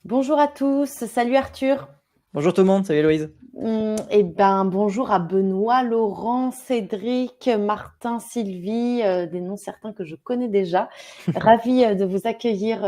Bonjour à tous, salut Arthur. Bonjour tout le monde, salut Héloïse. Bonjour à Benoît, Laurent, Cédric, Martin, Sylvie, des noms certains que je connais déjà. Ravie de vous accueillir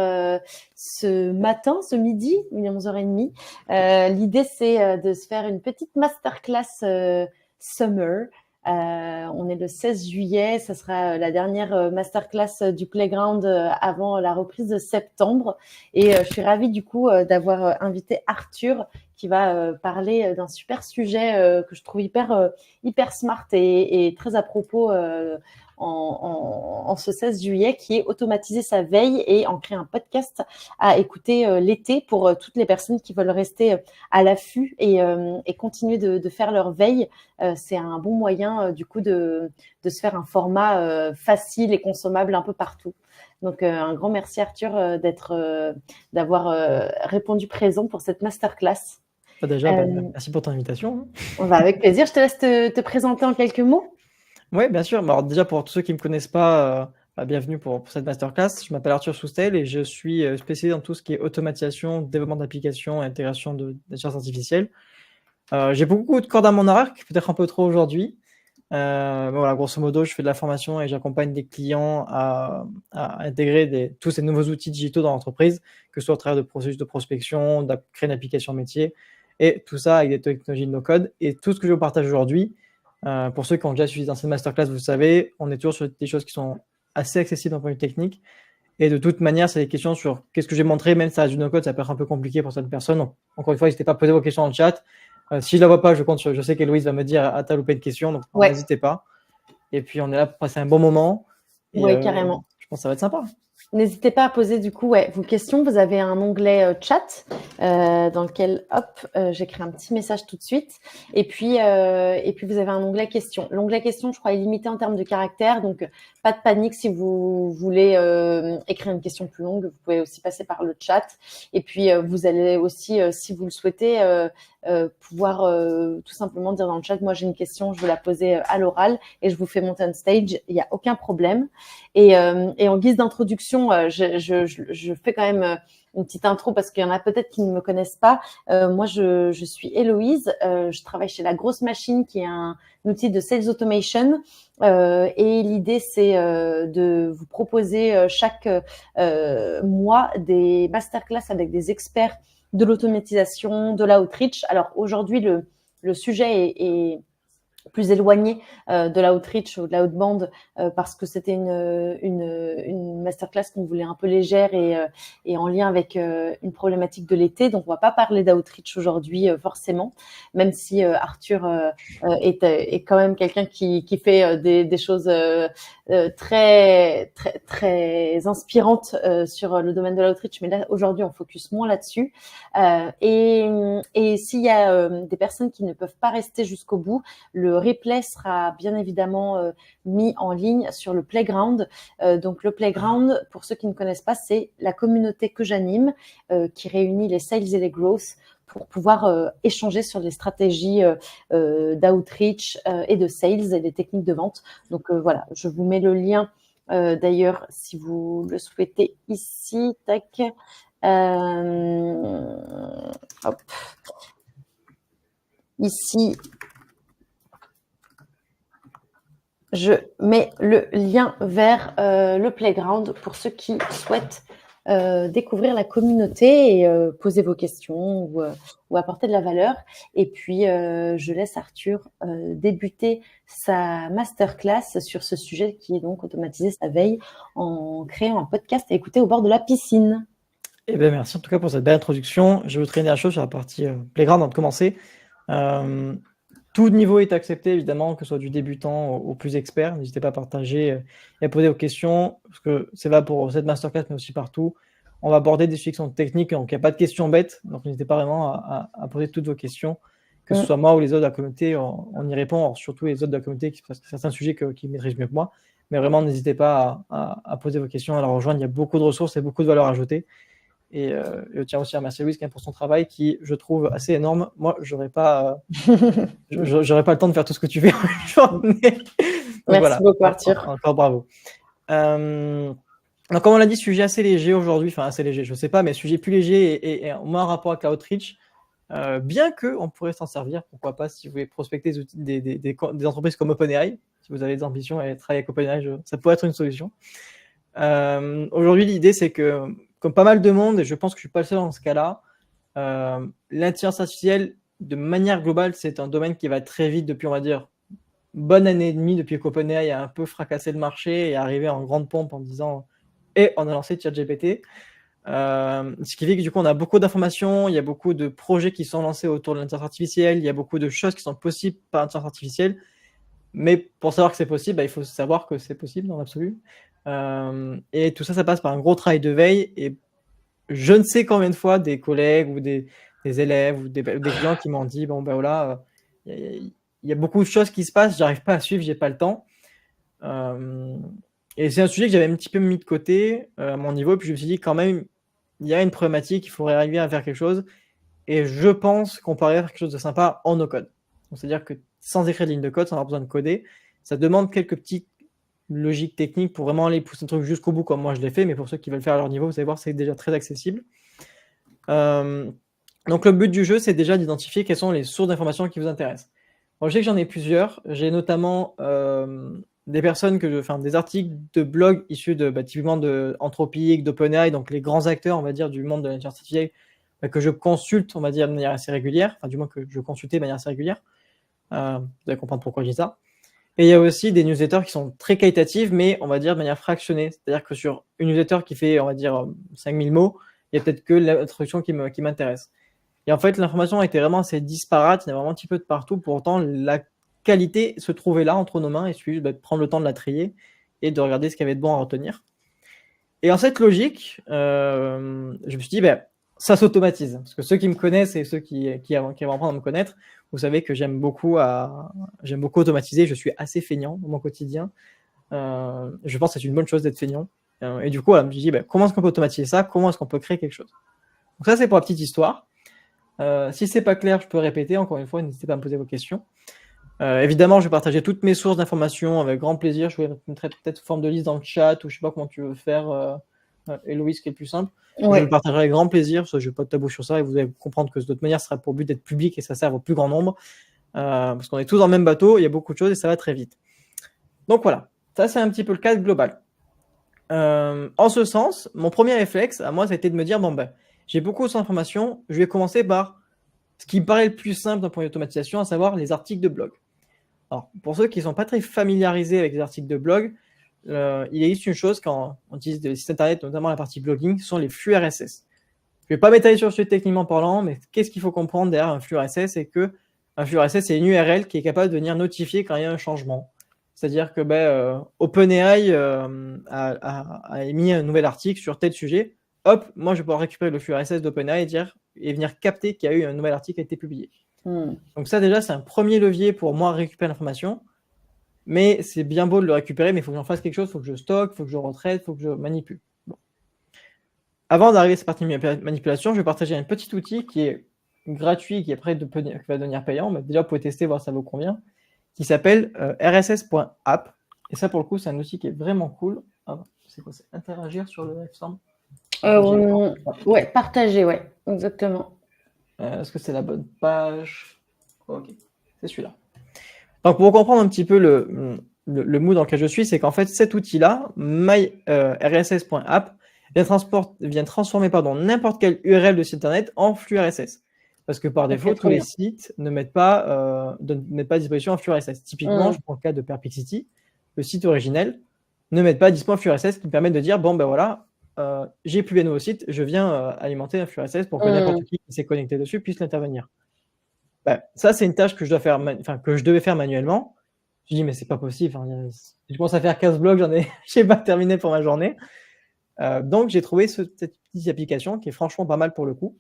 ce matin, ce midi, il est 11h30. L'idée, c'est de se faire une petite masterclass summer. On est le 16 juillet, ça sera la dernière masterclass du Playground avant la reprise de septembre. Et je suis ravie du coup d'avoir invité Arthur qui va parler d'un super sujet que je trouve hyper smart et très à propos en ce 16 juillet, qui est automatiser sa veille et en créer un podcast à écouter l'été pour toutes les personnes qui veulent rester à l'affût et continuer de faire leur veille. C'est un bon moyen du coup de se faire un format facile et consommable un peu partout. Donc un grand merci Arthur d'avoir répondu présent pour cette masterclass. Déjà, Euh, merci pour ton invitation. on va avec plaisir. Je te laisse te présenter en quelques mots. Oui, bien sûr. Alors, déjà, pour tous ceux qui ne me connaissent pas, bienvenue pour cette masterclass. Je m'appelle Arthur Soustel et je suis spécialisé dans tout ce qui est automatisation, développement d'applications et intégration d'intelligence artificielle. J'ai beaucoup de cordes à mon arc, peut-être un peu trop aujourd'hui. Voilà, grosso modo, je fais de la formation et j'accompagne des clients à intégrer tous ces nouveaux outils digitaux dans l'entreprise, que ce soit au travers de processus de prospection, de créer une application métier, et tout ça avec des technologies de no-code. Et tout ce que je vous partage aujourd'hui, pour ceux qui ont déjà suivi dans cette masterclass, vous le savez, on est toujours sur des choses qui sont assez accessibles d'un point de vue technique. Et de toute manière, c'est des questions sur qu'est-ce que j'ai montré, même si ça reste du no-code, ça peut être un peu compliqué pour certaines personnes. Donc, encore une fois, n'hésitez pas à poser vos questions dans le chat. Si je la vois pas, je sais qu'Héloïse va me dire t'as loupé une question, donc Ouais, n'hésitez pas. Et puis on est là pour passer un bon moment. Et ouais, carrément. je pense que ça va être sympa. N'hésitez pas à poser du coup vos questions. Vous avez un onglet chat dans lequel, hop, j'écris un petit message tout de suite. Et puis vous avez un onglet questions. L'onglet questions, je crois, est limité en termes de caractères. Donc, pas de panique si vous voulez écrire une question plus longue. Vous pouvez aussi passer par le chat. Et puis, vous allez aussi, si vous le souhaitez, pouvoir tout simplement dire dans le chat, moi j'ai une question, je veux la poser à l'oral et je vous fais monter on stage. Il n'y a aucun problème. Et en guise d'introduction, je fais quand même une petite intro parce qu'il y en a peut-être qui ne me connaissent pas. Moi, je suis Héloïse. Je travaille chez La Grosse Machine, qui est un outil de sales automation. Et l'idée, c'est de vous proposer chaque mois des masterclass avec des experts de l'automatisation, de l'outreach. Alors aujourd'hui, le sujet est plus éloigné de l'outreach ou de l'outbound parce que c'était une masterclass qu'on voulait un peu légère et en lien avec une problématique de l'été. Donc, on va pas parler d'outreach aujourd'hui forcément, même si Arthur est quand même quelqu'un qui fait des choses très inspirantes sur le domaine de l'outreach. Mais là, aujourd'hui, on focus moins là-dessus. Et s'il y a des personnes qui ne peuvent pas rester jusqu'au bout, le replay sera bien évidemment mis en ligne sur le Playground. Donc le Playground, pour ceux qui ne connaissent pas, c'est la communauté que j'anime qui réunit les sales et les growth pour pouvoir échanger sur les stratégies d'outreach et de sales et des techniques de vente. Donc voilà, je vous mets le lien d'ailleurs si vous le souhaitez ici. Tac. Hop. Ici, je mets le lien vers le Playground pour ceux qui souhaitent découvrir la communauté et poser vos questions ou apporter de la valeur. Et puis, je laisse Arthur débuter sa masterclass sur ce sujet qui est donc automatiser sa veille en créant un podcast à écouter au bord de la piscine. Et merci en tout cas pour cette belle introduction. Je veux traîner la chose sur la partie playground avant de commencer. Tout niveau est accepté, évidemment, que ce soit du débutant au plus expert. N'hésitez pas à partager et à poser vos questions, parce que c'est là pour cette masterclass, mais aussi partout. On va aborder des sujets qui sont techniques, donc il n'y a pas de questions bêtes. Donc n'hésitez pas vraiment à poser toutes vos questions, que ce soit moi ou les autres de la communauté, on y répond. Alors, surtout les autres de la communauté, parce que certains sujets qui maîtrisent mieux que moi. Mais vraiment, n'hésitez pas à poser vos questions, à la rejoindre. Il y a beaucoup de ressources et beaucoup de valeur ajoutée. Et je tiens aussi à remercier Louise pour son travail qui, je trouve, assez énorme. Moi, j'aurais pas le temps de faire tout ce que tu fais en journée. Merci beaucoup, Arthur. Encore bravo. Donc, comme on l'a dit, sujet assez léger aujourd'hui, enfin assez léger, je ne sais pas, mais sujet plus léger et moins en rapport avec la outreach. Bien qu'on pourrait s'en servir, pourquoi pas, si vous voulez prospecter des entreprises comme OpenAI, si vous avez des ambitions et travailler avec OpenAI, ça pourrait être une solution. Aujourd'hui, l'idée, c'est que, comme pas mal de monde, et je pense que je ne suis pas le seul dans ce cas-là, l'intelligence artificielle, de manière globale, c'est un domaine qui va très vite depuis, on va dire, bonne année et demie, depuis qu'OpenAI a un peu fracassé le marché et est arrivé en grande pompe en disant « Et on a lancé ChatGPT ». Ce qui fait que du coup, on a beaucoup d'informations, il y a beaucoup de projets qui sont lancés autour de l'intelligence artificielle, il y a beaucoup de choses qui sont possibles par l'intelligence artificielle. Mais pour savoir que c'est possible, il faut savoir que c'est possible dans l'absolu. Et tout ça, ça passe par un gros travail de veille. Et je ne sais combien de fois des collègues ou des élèves ou des clients qui m'ont dit bon, ben voilà, il y a beaucoup de choses qui se passent, j'arrive pas à suivre, j'ai pas le temps. Et c'est un sujet que j'avais un petit peu mis de côté à mon niveau. Et puis je me suis dit quand même, il y a une problématique, il faudrait arriver à faire quelque chose. Et je pense qu'on pourrait faire quelque chose de sympa en no-code. C'est-à-dire que sans écrire de ligne de code, sans avoir besoin de coder, ça demande quelques petites logiques techniques pour vraiment aller pousser un truc jusqu'au bout comme moi je l'ai fait, mais pour ceux qui veulent faire à leur niveau, vous allez voir, c'est déjà très accessible. Donc le but du jeu, c'est déjà d'identifier quelles sont les sources d'informations qui vous intéressent. Bon, je sais que j'en ai plusieurs. J'ai notamment des personnes des articles de blog issus de typiquement de Anthropic, d'OpenAI, donc les grands acteurs, on va dire, du monde de l'intelligence artificielle, que je consulte, on va dire, de manière assez régulière, enfin du moins que je consultais de manière assez régulière. Vous allez comprendre pourquoi je dis ça. Et il y a aussi des newsletters qui sont très qualitatives, mais on va dire de manière fractionnée. C'est-à-dire que sur une newsletter qui fait, on va dire, 5000 mots, il y a peut-être que l'introduction qui m'intéresse. Et en fait, l'information était vraiment assez disparate, il y en a vraiment un petit peu de partout. Pourtant, la qualité se trouvait là, entre nos mains, et il suffit de prendre le temps de la trier et de regarder ce qu'il y avait de bon à retenir. Et en cette logique, je me suis dit, ça s'automatise. Parce que ceux qui me connaissent et ceux qui vont apprendre à me connaître, vous savez que j'aime beaucoup automatiser. Je suis assez feignant dans mon quotidien. Je pense que c'est une bonne chose d'être feignant. Et du coup, voilà, je me suis dit, comment est-ce qu'on peut automatiser ça? Comment est-ce qu'on peut créer quelque chose? Donc ça, c'est pour la petite histoire. Si c'est pas clair, je peux répéter. Encore une fois, n'hésitez pas à me poser vos questions. Évidemment, je vais partager toutes mes sources d'informations avec grand plaisir. Je vais mettre peut-être forme de liste dans le chat ou je sais pas comment tu veux faire, Héloïse, qui est le plus simple. Ouais. Je le partagerai avec grand plaisir, parce que je n'ai pas de tabou sur ça et vous allez comprendre que de toute manière, ça sera pour but d'être public et ça sert au plus grand nombre. Parce qu'on est tous dans le même bateau, il y a beaucoup de choses et ça va très vite. Donc voilà, ça c'est un petit peu le cadre global. En ce sens, mon premier réflexe à moi, ça a été de me dire j'ai beaucoup d'informations, je vais commencer par ce qui me paraît le plus simple d'un point d'automatisation, à savoir les articles de blog. Alors, pour ceux qui ne sont pas très familiarisés avec les articles de blog, il existe une chose quand on utilise des sites internet, notamment la partie blogging, ce sont les flux RSS. Je ne vais pas m'étaler sur ce sujet techniquement parlant, mais qu'est-ce qu'il faut comprendre derrière un flux RSS? C'est que un flux RSS, c'est une URL qui est capable de venir notifier quand il y a un changement. C'est-à-dire que OpenAI a émis un nouvel article sur tel sujet. Hop, moi je vais pouvoir récupérer le flux RSS d'OpenAI et venir capter qu'il y a eu un nouvel article qui a été publié. Donc ça déjà, c'est un premier levier pour moi récupérer l'information. Mais c'est bien beau de le récupérer, mais il faut que j'en fasse quelque chose, il faut que je stocke, il faut que je retraite, il faut que je manipule. Bon. Avant d'arriver à cette partie de manipulation, je vais partager un petit outil qui est gratuit, qui est prêt qui va devenir payant. Mais déjà, vous pouvez tester, voir si ça vous convient, qui s'appelle rss.app. Et ça, pour le coup, c'est un outil qui est vraiment cool. Ah, c'est quoi? C'est interagir sur le Livestorm? Ouais, partager, ouais, exactement. Est-ce que c'est la bonne page? Ok, c'est celui-là. Donc, pour comprendre un petit peu le mood dans lequel je suis, c'est qu'en fait, cet outil-là, rss.app, vient transformer n'importe quelle URL de site internet en flux RSS. Parce que par défaut, tous les sites ne mettent pas à disposition un flux RSS. Typiquement, je prends le cas de Perplexity, le site originel ne met pas à disposition un flux RSS qui me permet de dire j'ai publié un nouveau site, je viens alimenter un flux RSS pour que n'importe qui s'est connecté dessus puisse l'intervenir. Ça, c'est une tâche que je devais faire manuellement. Je dis, mais c'est pas possible. Je commence à faire 15 blogs, j'ai pas terminé pour ma journée. Donc, j'ai trouvé cette petite application qui est franchement pas mal pour le coup.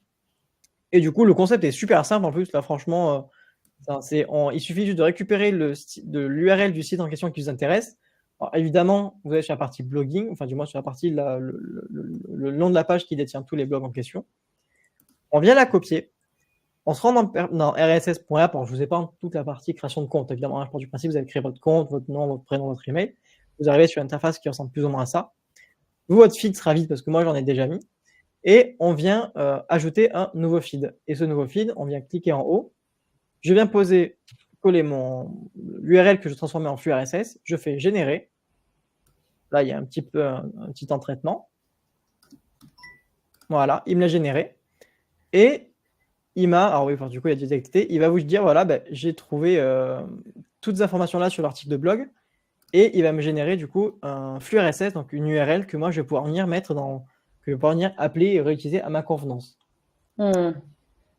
Et du coup, le concept est super simple en plus. Là, franchement, il suffit juste de récupérer l'URL du site en question qui vous intéresse. Alors, évidemment, vous êtes sur la partie blogging, enfin, du moins sur la partie, le nom de la page qui détient tous les blogs en question. On vient la copier. On se rend dans rss.app. Alors, je ne vous ai pas toute la partie création de compte. Évidemment, je pars du principe, vous avez créé votre compte, votre nom, votre prénom, votre email. Vous arrivez sur une interface qui ressemble plus ou moins à ça. Vous, votre feed sera vide parce que moi, j'en ai déjà mis. Et on vient ajouter un nouveau feed. Et ce nouveau feed, on vient cliquer en haut. Je viens coller l'URL que je transformais en flux RSS. Je fais générer. Là, il y a un petit temps de traitement. Voilà, il me l'a généré. Et il m'a, alors oui, enfin, du coup, il a détecté. Il va vous dire, voilà, j'ai trouvé toutes les informations là sur l'article de blog. Et il va me générer du coup un flux RSS, donc une URL que moi je vais pouvoir venir mettre que je vais pouvoir venir appeler et réutiliser à ma convenance.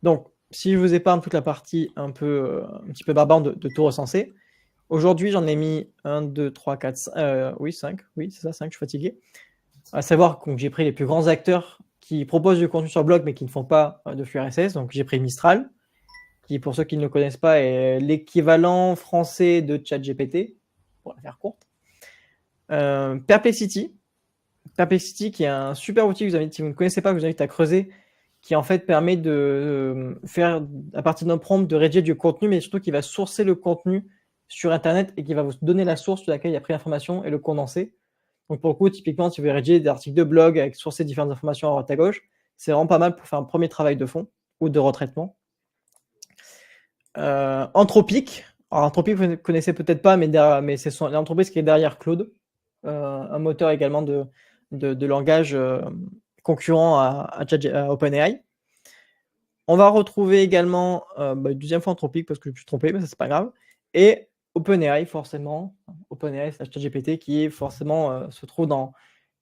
Donc, si je vous épargne toute la partie un petit peu barbare de tout recenser, aujourd'hui j'en ai mis 1, 2, 3, 4, 5, oui 5, oui c'est ça, 5, je suis fatigué. À savoir que j'ai pris les plus grands acteurs qui proposent du contenu sur blog mais qui ne font pas de flux RSS. Donc j'ai pris Mistral, qui pour ceux qui ne le connaissent pas est l'équivalent français de ChatGPT, pour la faire courte. Perplexity qui est un super outil que si vous ne connaissez pas, que je vous invite à creuser, qui en fait permet de faire, à partir d'un prompt, de rédiger du contenu, mais surtout qui va sourcer le contenu sur Internet et qui va vous donner la source de laquelle il a pris l'information et le condenser. Donc pour le coup, typiquement, si vous voulez rédiger des articles de blog avec sourcer différentes informations à droite à gauche, c'est vraiment pas mal pour faire un premier travail de fond ou de retraitement. Anthropic. Alors Anthropic, vous ne connaissez peut-être pas, mais c'est l'entreprise qui est derrière Claude, un moteur également de langage concurrent à OpenAI. On va retrouver également, deuxième fois Anthropic parce que je me suis trompé, mais ça c'est pas grave. Et OpenAI, forcément, OpenAI / ChatGPT qui forcément se trouve dans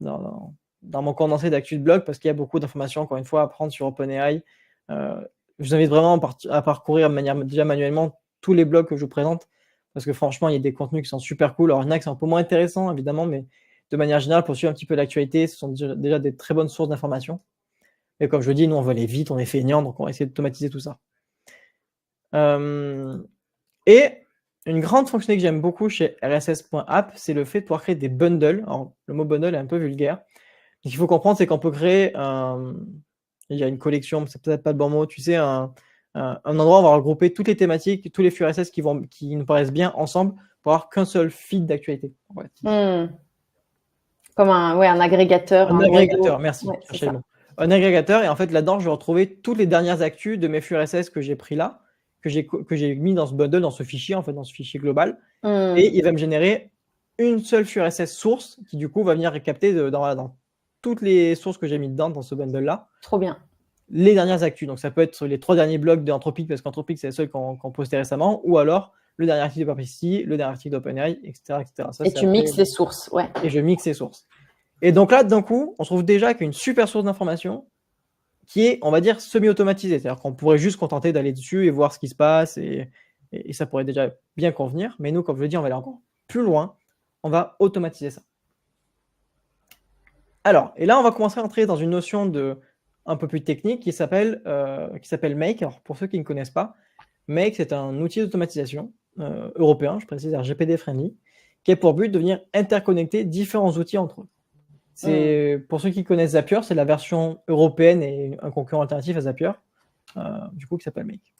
mon condensé d'actu de blog parce qu'il y a beaucoup d'informations, encore une fois, à prendre sur OpenAI. Je vous invite vraiment à parcourir de manière déjà manuellement tous les blogs que je vous présente parce que franchement, il y a des contenus qui sont super cool. Alors, il y en a qui sont un peu moins intéressants, évidemment, mais de manière générale, pour suivre un petit peu l'actualité, ce sont déjà des très bonnes sources d'informations. Et comme je le dis, nous, on veut aller vite, on est feignants, donc on va essayer d'automatiser tout ça. Et une grande fonctionnalité que j'aime beaucoup chez RSS.app, c'est le fait de pouvoir créer des bundles. Alors, le mot bundle est un peu vulgaire. Ce qu'il faut comprendre, c'est qu'on peut créer il y a une collection, c'est peut-être pas le bon mot, tu sais, un endroit où on va regrouper toutes les thématiques, tous les flux RSS qui nous paraissent bien ensemble pour avoir qu'un seul feed d'actualité. Ouais. Comme un agrégateur. Un agrégateur, merci. Ouais, Cherchez le mot. Un agrégateur, et en fait, là-dedans, je vais retrouver toutes les dernières actus de mes flux RSS que j'ai pris là, que j'ai mis dans ce bundle, dans ce fichier, en fait, dans ce fichier global. Et il va me générer une seule flux RSS source qui, du coup, va venir capter dans toutes les sources que j'ai mis dedans, dans ce bundle-là. Trop bien. Les dernières actus. Donc, ça peut être les 3 derniers blogs d'Anthropic, parce qu'Anthropic, c'est les seuls qu'on posté récemment, ou alors le dernier article de Perplexity, le dernier article d'OpenAI, etc., etc. Ça, et tu mixes les sources, ouais. Et je mixe les sources. Et donc là, d'un coup, on se trouve déjà avec une super source d'information qui est, on va dire, semi-automatisée. C'est-à-dire qu'on pourrait juste se contenter d'aller dessus et voir ce qui se passe et ça pourrait déjà bien convenir. Mais nous, comme je le dis, on va aller encore plus loin. On va automatiser ça. Alors, et là, on va commencer à entrer dans une notion un peu plus technique qui s'appelle Make. Alors, pour ceux qui ne connaissent pas, Make, c'est un outil d'automatisation européen, je précise, RGPD friendly, qui a pour but de venir interconnecter différents outils entre eux. Pour ceux qui connaissent Zapier, c'est la version européenne et un concurrent alternatif à Zapier, du coup, qui s'appelle Make.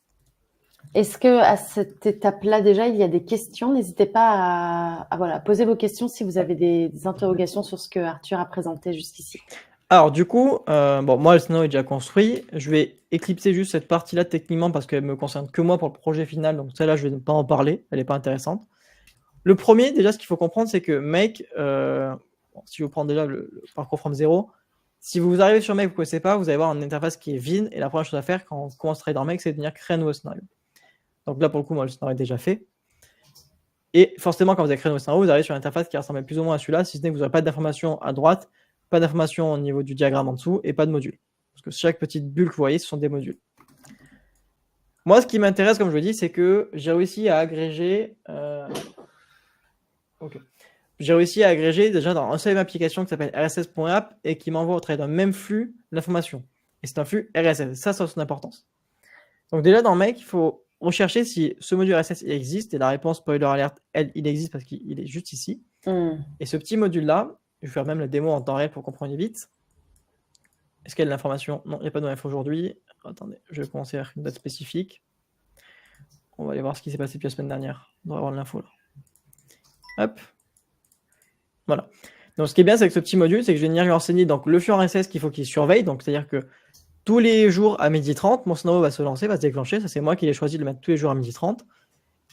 Est-ce que à cette étape-là, déjà, il y a des questions? N'hésitez pas à poser vos questions si vous avez des interrogations sur ce que Arthur a présenté jusqu'ici. Alors, du coup, moi, le scénario est déjà construit. Je vais éclipser juste cette partie-là techniquement parce qu'elle me concerne que moi pour le projet final. Donc, celle-là, je ne vais pas en parler. Elle n'est pas intéressante. Le premier, déjà, ce qu'il faut comprendre, c'est que Make, si vous prenez déjà le parcours from zéro, si vous arrivez sur Make, vous ne connaissez pas, vous allez avoir une interface qui est vide. Et la première chose à faire quand on commence à travailler dans Make, c'est de venir créer un nouveau scénario. Donc là, pour le coup, moi, le scénario est déjà fait. Et forcément, quand vous avez créé un nouveau scénario, vous arrivez sur une interface qui ressemble plus ou moins à celui-là, si ce n'est que vous n'aurez pas d'informations à droite, pas d'informations au niveau du diagramme en dessous et pas de module. Parce que chaque petite bulle que vous voyez, ce sont des modules. Moi, ce qui m'intéresse, comme je vous dis, c'est que j'ai réussi à agréger... J'ai réussi à agréger déjà dans une seule application qui s'appelle rss.app et qui m'envoie au travers d'un même flux l'information. Et c'est un flux RSS. Ça a son importance. Donc déjà, dans Make, il faut rechercher si ce module RSS existe. Et la réponse, spoiler alert, il existe parce qu'il est juste ici. Et ce petit module-là, je vais faire même la démo en temps réel pour comprendre vite. Est-ce qu'il y a de l'information? Non, il n'y a pas d'info aujourd'hui. Attendez, je vais commencer avec une date spécifique. On va aller voir ce qui s'est passé depuis la semaine dernière. On devrait avoir de l'info là. Hop. Voilà. Donc, ce qui est bien, c'est que ce petit module, c'est que je vais venir lui enseigner donc, le flux RSS qu'il faut qu'il surveille. Donc, c'est-à-dire que tous les jours à 12h30, mon scénario va se lancer, va se déclencher. Ça, c'est moi qui ai choisi de le mettre tous les jours à 12h30.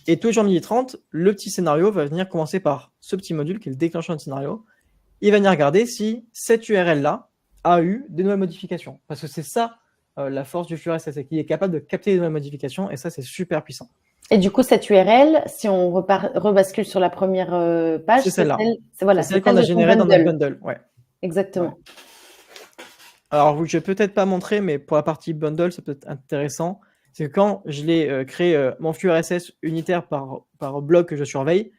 Et tous les jours à 12h30, le petit scénario va venir commencer par ce petit module qui est le déclencheur de scénario. Il va venir regarder si cette URL-là a eu des nouvelles modifications. Parce que c'est ça la force du flux RSS, c'est qu'il est capable de capter des nouvelles modifications. Et ça, c'est super puissant. Et du coup, cette URL, si on rebascule sur la première page, c'est celle-là. C'est celle qu'on a générée dans notre bundle. Ouais. Exactement. Ouais. Alors, je vais peut-être pas montrer, mais pour la partie bundle, c'est peut-être intéressant. C'est que quand je l'ai créé mon flux RSS unitaire par blog que je surveille,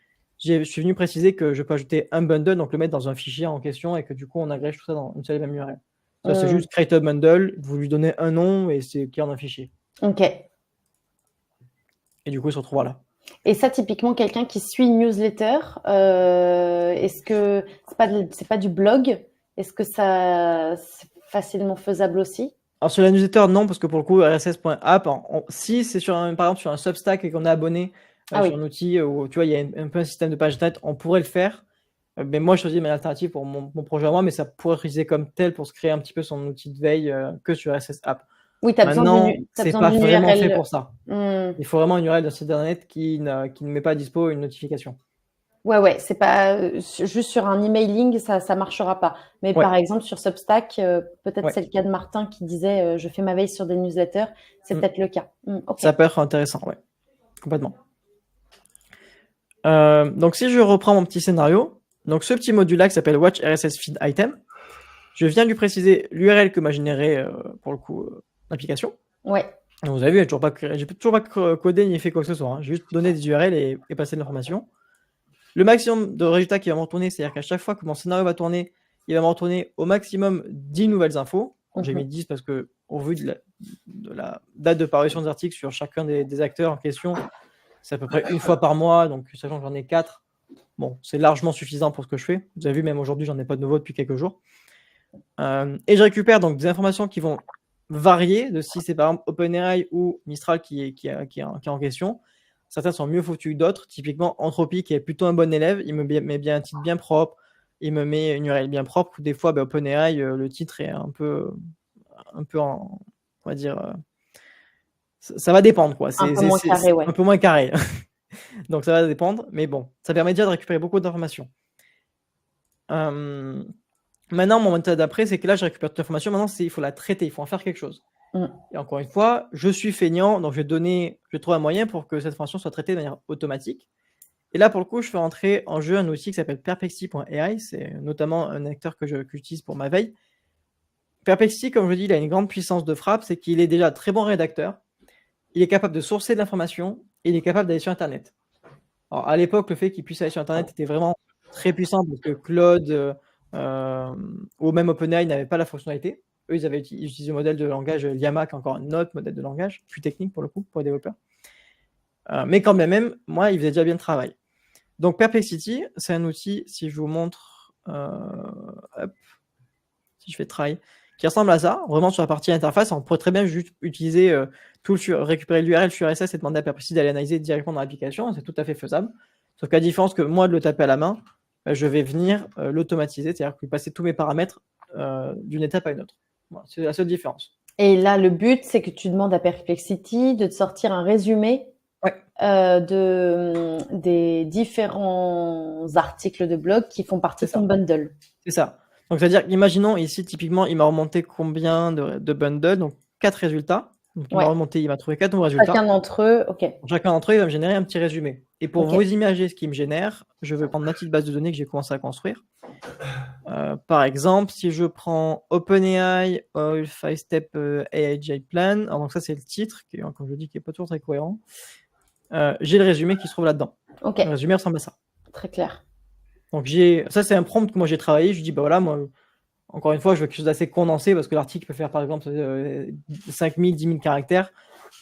je suis venu préciser que je peux ajouter un bundle, donc le mettre dans un fichier en question et que du coup, on agrège tout ça dans une seule et même URL. Ça, c'est juste create a bundle, vous lui donnez un nom et c'est qui en un fichier. Ok. Et du coup, il se retrouve là. Et ça, typiquement, quelqu'un qui suit une newsletter, est-ce que c'est pas du blog? Est-ce que ça c'est facilement faisable aussi? Alors sur la newsletter, non, parce que pour le coup, rss.app, si c'est par exemple sur un Substack et qu'on est abonné sur un outil où tu vois, il y a un peu un système de page net, on pourrait le faire. Mais moi, je choisis une alternative pour mon projet à moi, mais ça pourrait être utilisé comme tel pour se créer un petit peu son outil de veille que sur RSS App. Oui, tu as besoin c'est pas vraiment fait pour ça. Il faut vraiment une URL d'un site internet qui ne met pas à dispo une notification. Ouais, c'est pas juste sur un emailing, ça marchera pas. Mais par exemple sur Substack, peut-être c'est le cas de Martin qui disait je fais ma veille sur des newsletters, c'est peut-être le cas. Okay. Ça peut être intéressant, ouais, complètement. Donc si je reprends mon petit scénario, donc ce petit module-là qui s'appelle Watch RSS Feed Item, je viens lui préciser l'URL que m'a généré pour le coup l'application. Ouais. Donc, vous avez vu, j'ai toujours pas codé ni fait quoi que ce soit. Hein. J'ai juste donné des URL et passé de l'information. Le maximum de résultats qu'il va me retourner, c'est-à-dire qu'à chaque fois que mon scénario va tourner, il va me retourner au maximum 10 nouvelles infos. J'ai mis 10 parce que, au vu de la date de parution des articles sur chacun des acteurs en question, c'est à peu près une fois par mois, donc sachant que j'en ai 4, bon, c'est largement suffisant pour ce que je fais. Vous avez vu, même aujourd'hui, j'en ai pas de nouveau depuis quelques jours. Et je récupère donc des informations qui vont varier de si c'est par exemple OpenAI ou Mistral qui est en question. Certains sont mieux foutus que d'autres. Typiquement, Entropy, qui est plutôt un bon élève, il me met bien un titre bien propre, il me met une URL bien propre. Des fois, OpenAI, le titre est un peu on va dire, ça va dépendre, quoi. Un peu moins carré, ouais. Un peu moins carré. Donc, ça va dépendre. Mais bon, ça permet déjà de récupérer beaucoup d'informations. Maintenant, mon méthode d'après, c'est que là, je récupère toute l'information. Maintenant, il faut la traiter, il faut en faire quelque chose. Et encore une fois, je suis feignant, donc je vais trouver un moyen pour que cette information soit traitée de manière automatique. Et là, pour le coup, je fais rentrer en jeu un outil qui s'appelle Perplexity.ai. C'est notamment un acteur que j'utilise pour ma veille. Perplexity, comme je dis, il a une grande puissance de frappe, c'est qu'il est déjà très bon rédacteur. Il est capable de sourcer de l'information et il est capable d'aller sur Internet. Alors, à l'époque, le fait qu'il puisse aller sur Internet était vraiment très puissant parce que Claude ou même OpenAI n'avaient pas la fonctionnalité. Eux, ils utilisé le modèle de langage Llama, qui est encore un autre modèle de langage, plus technique pour le coup, pour les développeurs. Mais quand même, moi, il faisait déjà bien le travail. Donc, Perplexity, c'est un outil, si je vous montre, si je fais try, qui ressemble à ça, vraiment sur la partie interface. On pourrait très bien juste utiliser récupérer l'URL sur RSS et demander à Perplexity d'aller analyser directement dans l'application. C'est tout à fait faisable. Sauf qu'à la différence que moi de le taper à la main, je vais venir l'automatiser, c'est-à-dire que passer tous mes paramètres d'une étape à une autre. Voilà, c'est la seule différence. Et là, le but, c'est que tu demandes à Perplexity de te sortir un résumé des différents articles de blog qui font partie de ton bundle. C'est ça. Donc, c'est-à-dire, imaginons ici, typiquement, il m'a remonté combien de bundles, donc 4 résultats. Donc, il m'a trouvé 4 nouveaux résultats. Chacun d'entre eux, ok. Chacun d'entre eux, il va me générer un petit résumé. Et pour vous imager ce qu'il me génère, je vais prendre ma petite base de données que j'ai commencé à construire. Par exemple, si je prends OpenAI All 5-Step AI Plan, alors donc ça c'est le titre, qui, comme je dis, qui n'est pas toujours très cohérent. J'ai le résumé qui se trouve là-dedans. Le résumé ressemble à ça. Très clair. Donc ça c'est un prompt que moi j'ai travaillé. Je dis voilà, moi, encore une fois, je veux quelque chose d'assez condensé parce que l'article peut faire par exemple 5000, 10 000 caractères.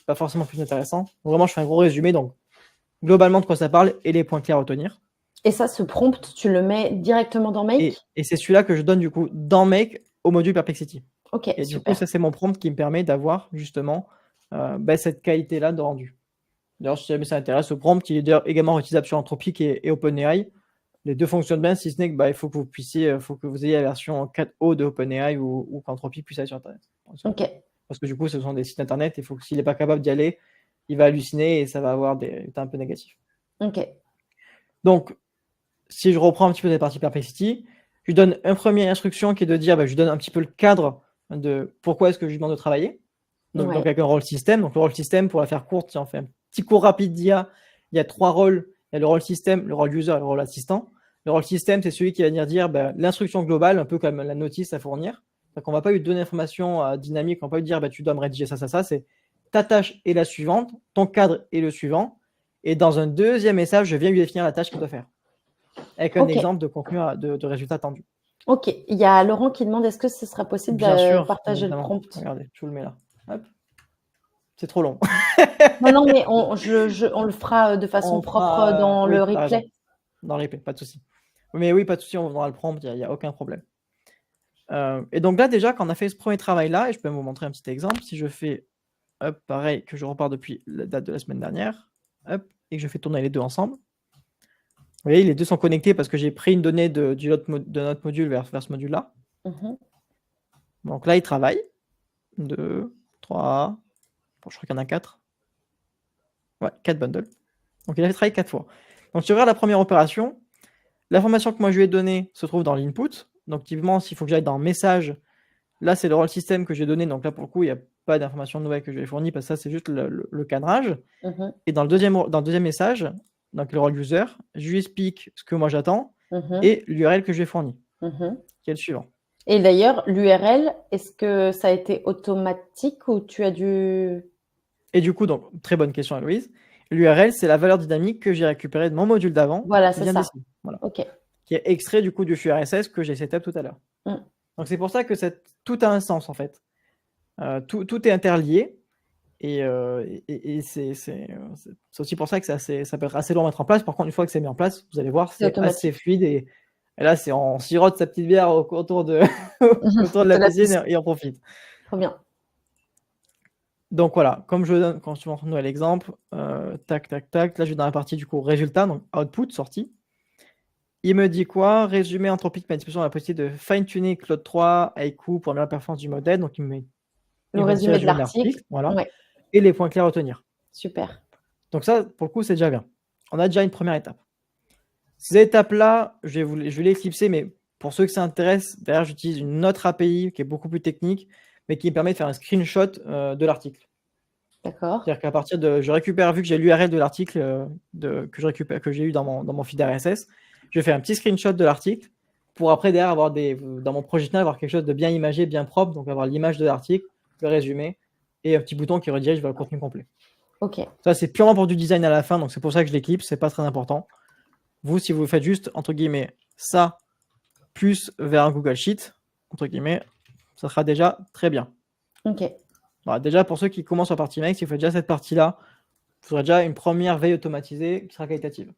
Pas forcément plus intéressant. Donc, vraiment, je fais un gros résumé. Donc, globalement, de quoi ça parle et les points clés à retenir. Et ça, ce prompt, tu le mets directement dans Make? Et c'est celui-là que je donne du coup dans Make au module Perplexity. Ok, et du coup, ça, c'est mon prompt qui me permet d'avoir justement cette qualité-là de rendu. D'ailleurs, si jamais ça intéresse, ce prompt, il est d'ailleurs également réutilisable sur Anthropic et OpenAI. Les deux fonctionnent bien, si ce n'est que il faut que vous ayez la version 4.0 de OpenAI ou qu'Anthropic puisse aller sur Internet. Ok. Parce que du coup, ce sont des sites Internet, il faut que s'il n'est pas capable d'y aller, il va halluciner et ça va avoir des résultats un peu négatifs. Ok. Donc, si je reprends un petit peu cette partie Perplexity, je lui donne une première instruction qui est de dire, je lui donne un petit peu le cadre de pourquoi est-ce que je lui demande de travailler. Donc avec un rôle système. Donc le rôle système, pour la faire courte, si on fait un petit cours rapide d'IA, il y a 3 rôles. Il y a le rôle système, le rôle user et le rôle assistant. Le rôle système, c'est celui qui va venir dire l'instruction globale, un peu comme la notice à fournir. Donc on ne va pas lui donner l'information dynamique, on ne va pas lui dire tu dois me rédiger ça, ça, ça. C'est ta tâche est la suivante, ton cadre est le suivant. Et dans un deuxième message, je viens lui définir la tâche qu'il doit faire. Avec un exemple de contenu, de résultat attendu. Ok. Il y a Laurent qui demande est-ce que ce sera possible de partager le prompt? Regardez, je vous le mets là. Hop. C'est trop long. Non, mais on le fera de façon propre dans le replay. Dans le replay, pas de souci. Mais oui, pas de souci, on aura le prompt, il n'y a aucun problème. Et donc là, déjà, quand on a fait ce premier travail-là, et je peux vous montrer un petit exemple, si je fais, hop, pareil, que je repars depuis la date de la semaine dernière, hop, et que je fais tourner les deux ensemble. Vous voyez, les deux sont connectés parce que j'ai pris une donnée de notre module vers ce module-là. Donc là, il travaille. 2, 3, je crois qu'il y en a 4. Ouais, 4 bundles. Donc il a fait travailler 4 fois. Donc si tu regardes la première opération, l'information que moi je lui ai donnée se trouve dans l'input. Donc typiquement, s'il faut que j'aille dans message, là c'est le rôle système que j'ai donné. Donc là pour le coup, il n'y a pas d'information nouvelle que je lui ai fournie parce que ça c'est juste le cadrage. Et dans le deuxième message, donc le rôle user, je lui explique ce que moi j'attends et l'URL que je lui ai fourni, qui est le suivant. Et d'ailleurs, l'URL, est-ce que ça a été automatique ou tu as dû... Et du coup, donc, très bonne question, Aloïse. L'URL, c'est la valeur dynamique que j'ai récupérée de mon module d'avant. Voilà, c'est ça. Voilà. Ok. Qui est extrait du coup du flux RSS que j'ai setup tout à l'heure. Donc c'est pour ça que tout a un sens en fait. Tout est interlié et c'est aussi pour ça que ça peut être assez long à mettre en place. Par contre, une fois que c'est mis en place, vous allez voir, c'est assez fluide et là, on sirote sa petite bière autour de la piscine et on profite. Trop bien. Donc voilà, comme je donne, quand je montre un nouvel exemple, tac, tac, tac, là je vais dans la partie du coup résultat, donc output, sortie. Il me dit quoi? Résumé Anthropic m'a disposition la possibilité de fine-tuner Claude 3, Haiku pour la performance du modèle. Donc il me met le résumé de l'article. Voilà. Ouais. Et les points clés à retenir. Super. Donc ça, pour le coup, c'est déjà bien. On a déjà une première étape. Ces étapes-là, je vais les éclipser, mais pour ceux que ça intéresse, derrière, j'utilise une autre API qui est beaucoup plus technique, mais qui me permet de faire un screenshot de l'article. D'accord. C'est-à-dire qu'à partir de... Je récupère, vu que j'ai l'URL de l'article que j'ai eu dans mon feed RSS, je fais un petit screenshot de l'article pour après, derrière, avoir dans mon projet final, avoir quelque chose de bien imagé, bien propre, donc avoir l'image de l'article, le résumé, et un petit bouton qui redirige vers le contenu complet. Ok. Ça, c'est purement pour du design à la fin, donc c'est pour ça que je l'éclipse, c'est pas très important. Vous, si vous faites juste, entre guillemets, ça, plus vers un Google Sheet, entre guillemets, ça sera déjà très bien. Ok. Voilà, déjà, pour ceux qui commencent sur la partie Make, si vous faites déjà cette partie-là, vous aurez déjà une première veille automatisée qui sera qualitative.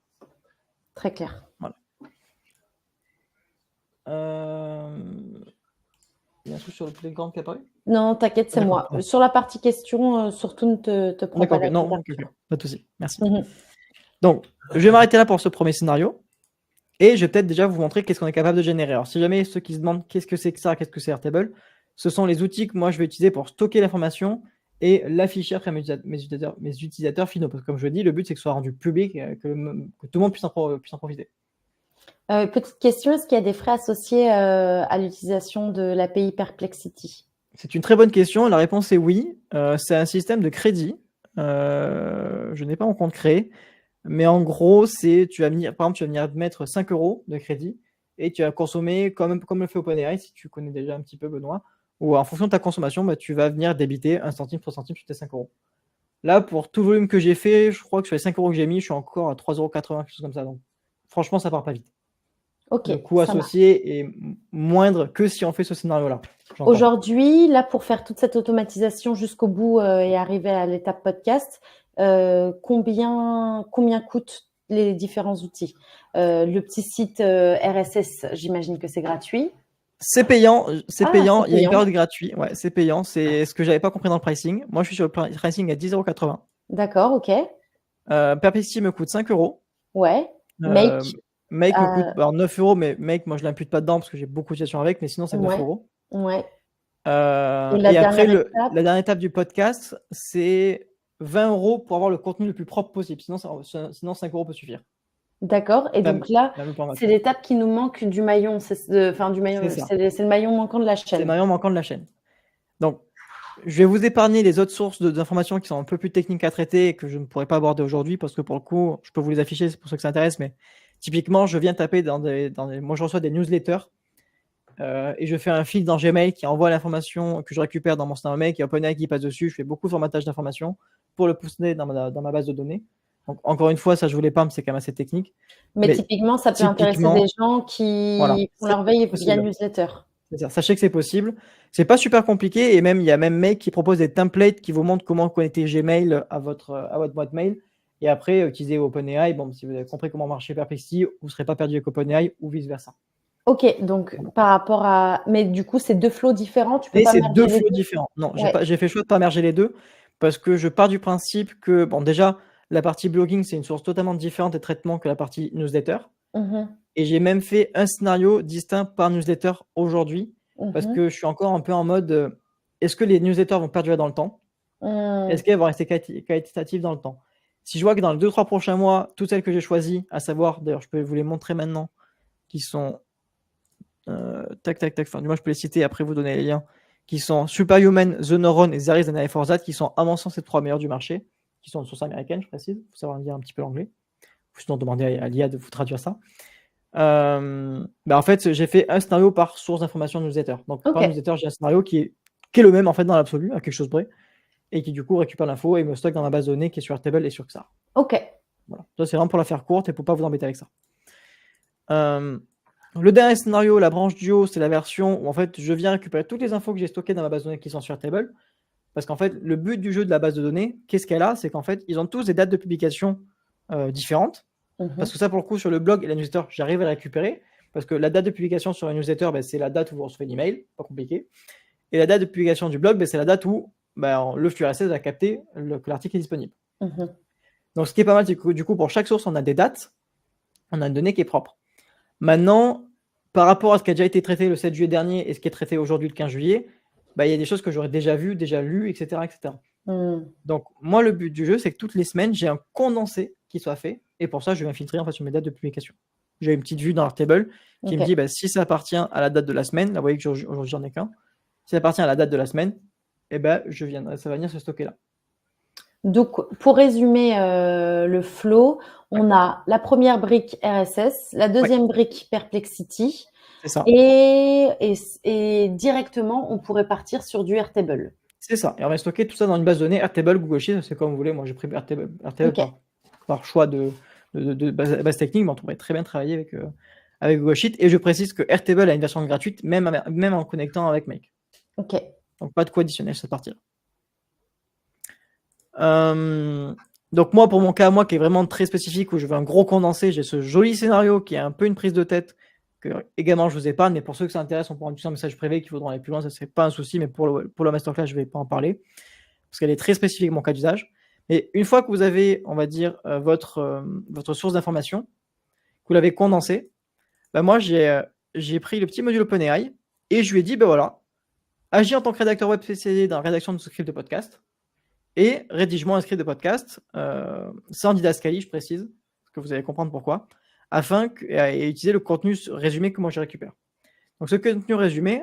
Très clair. Voilà. Il y a un truc sur le playground qui est apparu? Non, t'inquiète, c'est moi. Sur la partie question, surtout ne te prends pas la tête. Non, pas de souci. Merci. Donc, je vais m'arrêter là pour ce premier scénario. Et je vais peut-être déjà vous montrer qu'est-ce qu'on est capable de générer. Alors, si jamais ceux qui se demandent qu'est-ce que c'est que ça, qu'est-ce que c'est Airtable, ce sont les outils que moi je vais utiliser pour stocker l'information et l'afficher après mes utilisateurs finaux. Parce que comme je le dis, le but c'est que ce soit rendu public, que tout le monde puisse en profiter. Petite question, est-ce qu'il y a des frais associés à l'utilisation de l'API Perplexity? C'est une très bonne question. La réponse est oui. C'est un système de crédit. Je n'ai pas mon compte créé. Mais en gros, tu vas venir mettre 5 € de crédit et tu vas consommer comme le fait OpenAI, si tu connais déjà un petit peu, Benoît, ou en fonction de ta consommation, tu vas venir débiter 1 centime pour centime sur tes 5 €. Là, pour tout volume que j'ai fait, je crois que sur les 5 € que j'ai mis, je suis encore à 3,80 €, quelque chose comme ça. Donc, franchement, ça part pas vite. Ok. Le coût associé est moindre que si on fait ce scénario-là. Aujourd'hui, là, pour faire toute cette automatisation jusqu'au bout et arriver à l'étape podcast, combien coûtent les différents outils? Le petit site RSS, j'imagine que c'est gratuit. C'est payant, payant. Il y a une période gratuite. Ouais, c'est payant. C'est ce que j'avais pas compris dans le pricing. Moi, je suis sur le pricing à 10,80 €. D'accord, ok. Perplexity me coûte 5 €. Ouais. Make me coûte 9 euros, mais Make, moi je l'impute pas dedans parce que j'ai beaucoup de situations avec, mais sinon c'est 9 euros. Ouais. Et après, la dernière étape du podcast, c'est 20 euros pour avoir le contenu le plus propre possible. Sinon 5 euros peut suffire. D'accord. Et donc là, c'est l'étape qui nous manque du maillon. C'est le maillon manquant de la chaîne. C'est le maillon manquant de la chaîne. Donc, je vais vous épargner les autres sources d'informations qui sont un peu plus techniques à traiter et que je ne pourrais pas aborder aujourd'hui parce que pour le coup, je peux vous les afficher, c'est pour ceux que ça intéresse, mais typiquement, je viens taper moi je reçois des newsletters et je fais un fil dans Gmail qui envoie l'information que je récupère dans mon SnowMake et OpenAI qui passe dessus. Je fais beaucoup de formatage d'informations pour le pousser dans ma base de données. Donc, encore une fois, ça je vous l'épargne, c'est quand même assez technique. Mais typiquement, ça peut intéresser des gens qui font leur veille via newsletter. C'est ça. Sachez que c'est possible. C'est pas super compliqué et même il y a même Make qui propose des templates qui vous montrent comment connecter Gmail à votre boîte mail et après utiliser OpenAI. Bon, si vous avez compris comment marcher Perplexity, vous ne serez pas perdu avec OpenAI ou vice versa. Ok, donc par rapport à, mais du coup c'est deux flows différents. Tu peux et pas c'est deux flows différents. Non, j'ai fait le choix de pas merger les deux parce que je pars du principe que bon déjà la partie blogging c'est une source totalement différente de traitement que la partie newsletter. Et j'ai même fait un scénario distinct par newsletter aujourd'hui parce que je suis encore un peu en mode est-ce que les newsletters vont perdurer dans le temps? Est-ce qu'elles vont rester qualitatives dans le temps? Si je vois que dans les 2-3 prochains mois, toutes celles que j'ai choisies, à savoir, d'ailleurs, je peux vous les montrer maintenant, qui sont enfin, du moins, je peux les citer après vous donner les liens, qui sont Superhuman, The Neuron et There is an AI for That, qui sont, à mon sens, les 3 meilleurs du marché, qui sont de source américaine, je précise, il faut savoir lire un petit peu l'anglais. Faut sinon demander à l'IA de vous traduire ça. En fait, j'ai fait un scénario par source d'information newsletter. Donc, par newsletter, j'ai un scénario qui est le même en fait dans l'absolu, à quelque chose près, et qui du coup récupère l'info et me stocke dans ma base de données qui est sur Airtable et sur XAR. Ok. Voilà. Ça, c'est vraiment pour la faire courte et pour pas vous embêter avec ça. Le dernier scénario, la branche duo, c'est la version où en fait je viens récupérer toutes les infos que j'ai stockées dans ma base de données qui sont sur Airtable. Parce qu'en fait, le but du jeu de la base de données, qu'est-ce qu'elle a? C'est qu'en fait, ils ont tous des dates de publication différentes. Parce que ça, pour le coup, sur le blog et la newsletter, j'arrive à la récupérer. Parce que la date de publication sur la newsletter, c'est la date où vous recevez l'email, pas compliqué. Et la date de publication du blog, c'est la date où le flux RSS a capté que l'article est disponible. Donc, ce qui est pas mal, c'est que du coup, pour chaque source, on a des dates, on a une donnée qui est propre. Maintenant, par rapport à ce qui a déjà été traité le 7 juillet dernier et ce qui est traité aujourd'hui le 15 juillet, il y a des choses que j'aurais déjà vues, déjà lues, etc. etc. Donc, moi, le but du jeu, c'est que toutes les semaines, j'ai un condensé qui soit fait. Et pour ça, je vais m'infiltrer en fait, sur mes dates de publication. J'ai une petite vue dans Airtable qui me dit si ça appartient à la date de la semaine, là, vous voyez que aujourd'hui, j'en ai qu'un. Si ça appartient à la date de la semaine, ça va venir se stocker là. Donc, pour résumer le flow, on a la première brique RSS, la deuxième brique Perplexity. C'est ça. Et directement, on pourrait partir sur du Airtable. C'est ça. Et on va stocker tout ça dans une base de données Airtable, Google Sheets, c'est comme vous voulez. Moi, j'ai pris Airtable par choix de base technique, mais on pourrait très bien travailler avec Google Sheets. Et je précise que Airtable a une version gratuite, même en connectant avec Make. Ok. Donc, pas de coût additionnel cette partie-là. Donc moi, pour mon cas, qui est vraiment très spécifique, où je veux un gros condensé, j'ai ce joli scénario qui est un peu une prise de tête, que également je vous épargne, mais pour ceux que ça intéresse, on pourra utiliser un message privé qui voudront aller plus loin, ça c'est pas un souci, mais pour la masterclass, je vais pas en parler, parce qu'elle est très spécifique mon cas d'usage. Et une fois que vous avez, on va dire, votre source d'information, que vous l'avez condensée, moi j'ai pris le petit module OpenAI, et je lui ai dit, voilà, agis en tant que rédacteur web spécialisé dans la rédaction de ce script de podcast, et rédige-moi un script de podcast, sans didascalie, je précise, parce que vous allez comprendre pourquoi, afin d'utiliser le contenu résumé que moi je récupère. Donc ce contenu résumé,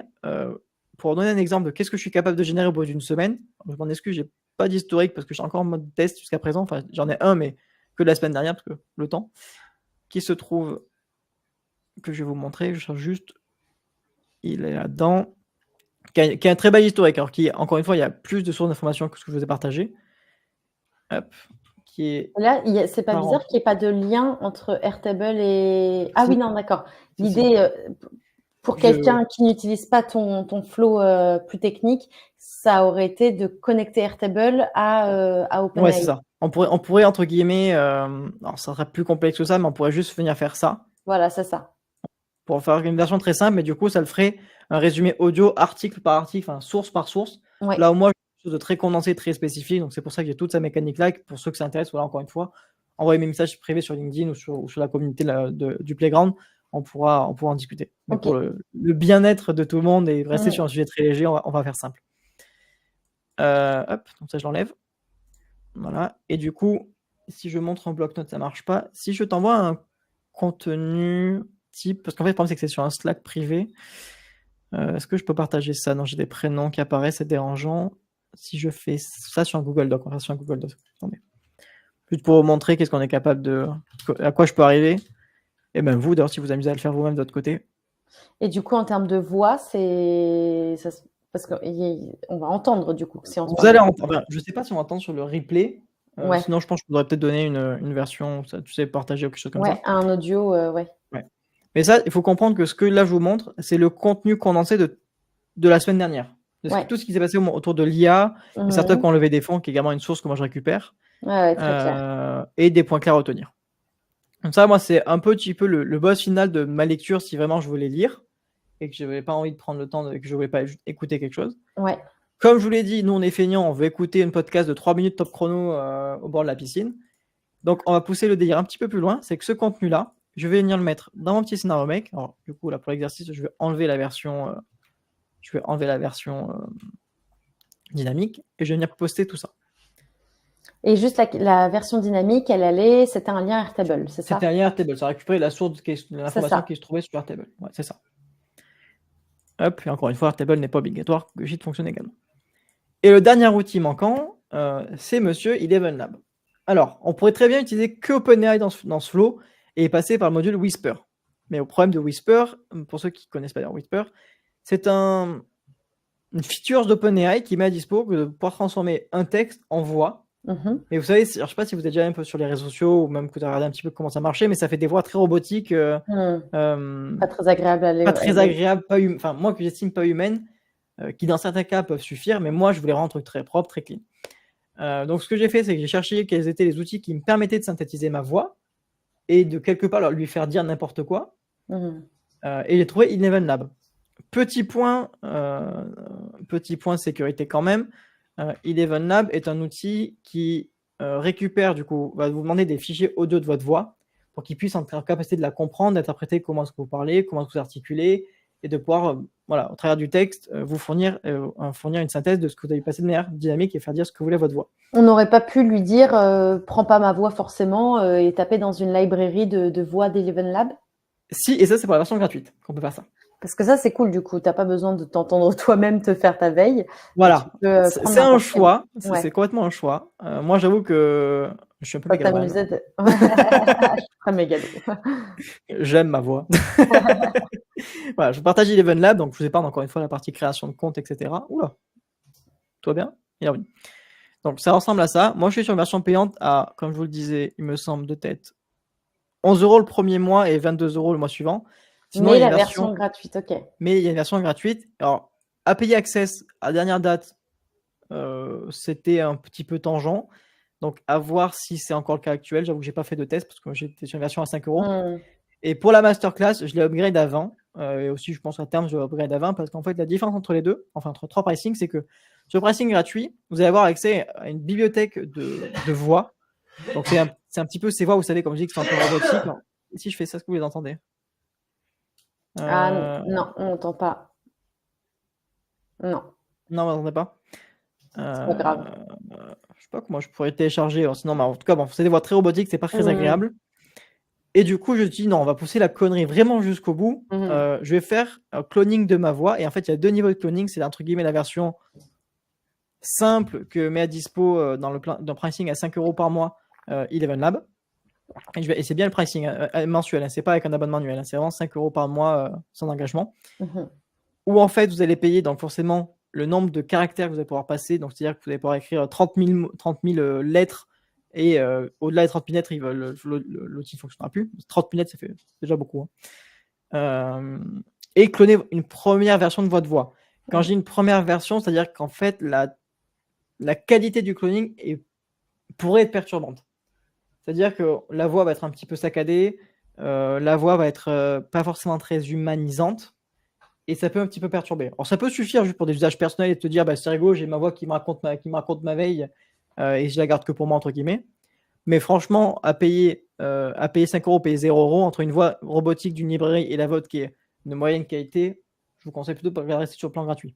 pour donner un exemple de qu'est-ce que je suis capable de générer au bout d'une semaine, je m'en excuse, j'ai pas d'historique parce que je suis encore en mode test jusqu'à présent, enfin j'en ai un, mais que de la semaine dernière, parce que le temps, qui se trouve, que je vais vous montrer, je cherche juste, il est là-dedans, qui a un très bel historique, alors qui, encore une fois, il y a plus de sources d'informations que ce que je vous ai partagé. Hop. Là, c'est pas bizarre qu'il n'y ait pas de lien entre Airtable et... Ah oui, non, d'accord. L'idée, pour quelqu'un qui n'utilise pas ton flow plus technique, ça aurait été de connecter Airtable à OpenAI. Ouais, c'est ça. On pourrait entre guillemets, alors ça serait plus complexe que ça, mais on pourrait juste venir faire ça. Voilà, c'est ça. Pour faire une version très simple, mais du coup, ça le ferait un résumé audio, article par article, enfin source par source. Ouais. Là où moi, de très condensé, très spécifique, donc c'est pour ça que j'ai toute sa mécanique là. Pour ceux que ça intéresse, voilà, encore une fois, envoyer mes messages privés sur LinkedIn ou sur la communauté du Playground. On pourra en discuter. Mais Ok. pour le bien-être de tout le monde et rester Mhm. sur un sujet très léger, on va faire simple. Hop, donc ça, je l'enlève. Voilà. Et du coup, si je montre en bloc-notes, ça marche pas. Si je t'envoie un contenu type, parce qu'en fait, le problème, c'est que c'est sur un Slack privé. Est-ce que je peux partager ça? Non, j'ai des prénoms qui apparaissent, c'est dérangeant. Si je fais ça sur un Google Doc, on va faire sur un Google Doc. Attendez. Juste pour vous montrer qu'est-ce qu'on est capable de, à quoi je peux arriver. Et même vous, d'ailleurs, si vous amusez à le faire vous-même de votre côté. Et du coup, en termes de voix, parce qu'on va entendre du coup. Si on se Vous parle. allez entendre. Enfin, je ne sais pas si on va entendre sur le replay. Ouais. Sinon, je pense que je voudrais peut-être donner une version, ça, tu sais, partagée ou quelque chose comme Ouais, ça. un audio, ouais. Ouais. Mais ça, il faut comprendre que ce que là je vous montre, c'est le contenu condensé de la semaine dernière. Ouais. Tout ce qui s'est passé autour de l'IA, les startups Mhm. qui ont levé des fonds, qui est également une source que moi je récupère, Ouais, très clair. et des points clairs à retenir. Donc ça, moi, c'est un petit peu le boss final de ma lecture si vraiment je voulais lire et que je n'avais pas envie de prendre le temps, que je ne voulais pas écouter quelque chose. Ouais. Comme je vous l'ai dit, nous on est feignants, on veut écouter une podcast de 3 minutes top chrono au bord de la piscine. Donc on va pousser le délire un petit peu plus loin, c'est que ce contenu-là, je vais venir le mettre dans mon petit scénario make. Alors du coup là pour l'exercice, je vais enlever la version, dynamique et je vais venir poster tout ça. Et juste la version dynamique, c'était un lien Airtable, c'est ça? C'était un lien Airtable, ça a récupéré la source de l'information qui se trouvait sur Airtable. Ouais, c'est ça. Hop, et encore une fois, Airtable n'est pas obligatoire, que Git fonctionne également. Et le dernier outil manquant, c'est Monsieur ElevenLab. Alors, on pourrait très bien utiliser que OpenAI dans ce flow et passer par le module Whisper. Mais au problème de Whisper, pour ceux qui ne connaissent pas Whisper, c'est une feature d'OpenAI qui met à dispo de pouvoir transformer un texte en voix. Mhm. Mais vous savez, je ne sais pas si vous êtes déjà un peu sur les réseaux sociaux ou même que vous avez regardé un petit peu comment ça marchait, mais ça fait des voix très robotiques. Pas très agréable à pas très agréaable, enfin moi que j'estime pas humaine, qui dans certains cas peuvent suffire, mais moi je voulais rendre un truc très propre, très clean. Donc ce que j'ai fait, c'est que j'ai cherché quels étaient les outils qui me permettaient de synthétiser ma voix et de quelque part lui faire dire n'importe quoi. Et j'ai trouvé ElevenLab. Petit point sécurité quand même. ElevenLab est un outil qui récupère, du coup, va vous demander des fichiers audio de votre voix pour qu'il puisse être en capacité de la comprendre, d'interpréter comment est-ce que vous parlez, comment est-ce que vous articulez, et de pouvoir, au travers du texte, vous fournir une synthèse de ce que vous avez passé de manière dynamique et faire dire ce que voulait votre voix. On n'aurait pas pu lui dire prends pas ma voix forcément et taper dans une librairie de voix d'ElevenLab? Si, et ça c'est pour la version gratuite qu'on peut faire ça. Parce que ça, c'est cool du coup. T'as pas besoin de t'entendre toi-même te faire ta veille. Voilà, c'est un choix, c'est complètement un choix. Moi, j'avoue que je suis un peu mégalomane. Je suis très mégalo. J'aime ma voix. Voilà, je partage ElevenLab, donc je vous épargne encore une fois la partie création de compte, etc. Oula, tout va bien? Il est revenu. Donc ça ressemble à ça. Moi, je suis sur une version payante à, comme je vous le disais, il me semble de tête, 11 € le premier mois et 22 € le mois suivant. Sinon, mais la version gratuite, ok. Mais il y a une version gratuite. Alors, API Access, à dernière date, c'était un petit peu tangent. Donc, à voir si c'est encore le cas actuel. J'avoue que je n'ai pas fait de test parce que j'étais sur une version à 5 €. Et pour la masterclass, je l'ai upgrade à 20. Et aussi, je pense qu'à terme, je vais upgrade à 20 parce qu'en fait, la différence entre les deux, enfin entre 3 pricing, c'est que sur le pricing gratuit, vous allez avoir accès à une bibliothèque de voix. Donc, c'est un petit peu ces voix, vous savez, comme je dis, qui sont un peu robotiques. Alors, si je fais ça, est-ce que vous les entendez? Non, on n'entend pas. Non. Non, vous n'entendez pas? C'est pas grave. Je sais pas comment je pourrais télécharger. Sinon, en tout cas, bon, c'est des voix très robotiques, c'est pas très agréable. Et du coup, je dis non, on va pousser la connerie vraiment jusqu'au bout. Je vais faire un cloning de ma voix. Et en fait, il y a 2 niveaux de cloning. C'est entre guillemets la version simple que met à dispo dans le pricing à 5 € par mois ElevenLab. Et c'est bien le pricing mensuel, c'est pas avec un abonnement annuel, c'est vraiment 5 € par mois sans engagement. Où en fait, vous allez payer donc forcément le nombre de caractères que vous allez pouvoir passer. Donc, c'est-à-dire que vous allez pouvoir écrire 30 000 lettres. Et au-delà des 30 000 lettres, l'outil ne fonctionnera plus. 30 000 lettres, ça fait déjà beaucoup. Et cloner une première version de votre voix. Quand je dis une première version, c'est-à-dire qu'en fait, la qualité du cloning pourrait être perturbante. C'est-à-dire que la voix va être un petit peu saccadée, la voix va être pas forcément très humanisante, et ça peut un petit peu perturber. Alors ça peut suffire juste pour des usages personnels et te dire, c'est rigolo, j'ai ma voix qui me raconte ma veille, et je la garde que pour moi, entre guillemets. Mais franchement, à payer 5 euros, payer 0 euros entre une voix robotique d'une librairie et la vôtre qui est de moyenne qualité, je vous conseille plutôt de rester sur le plan gratuit.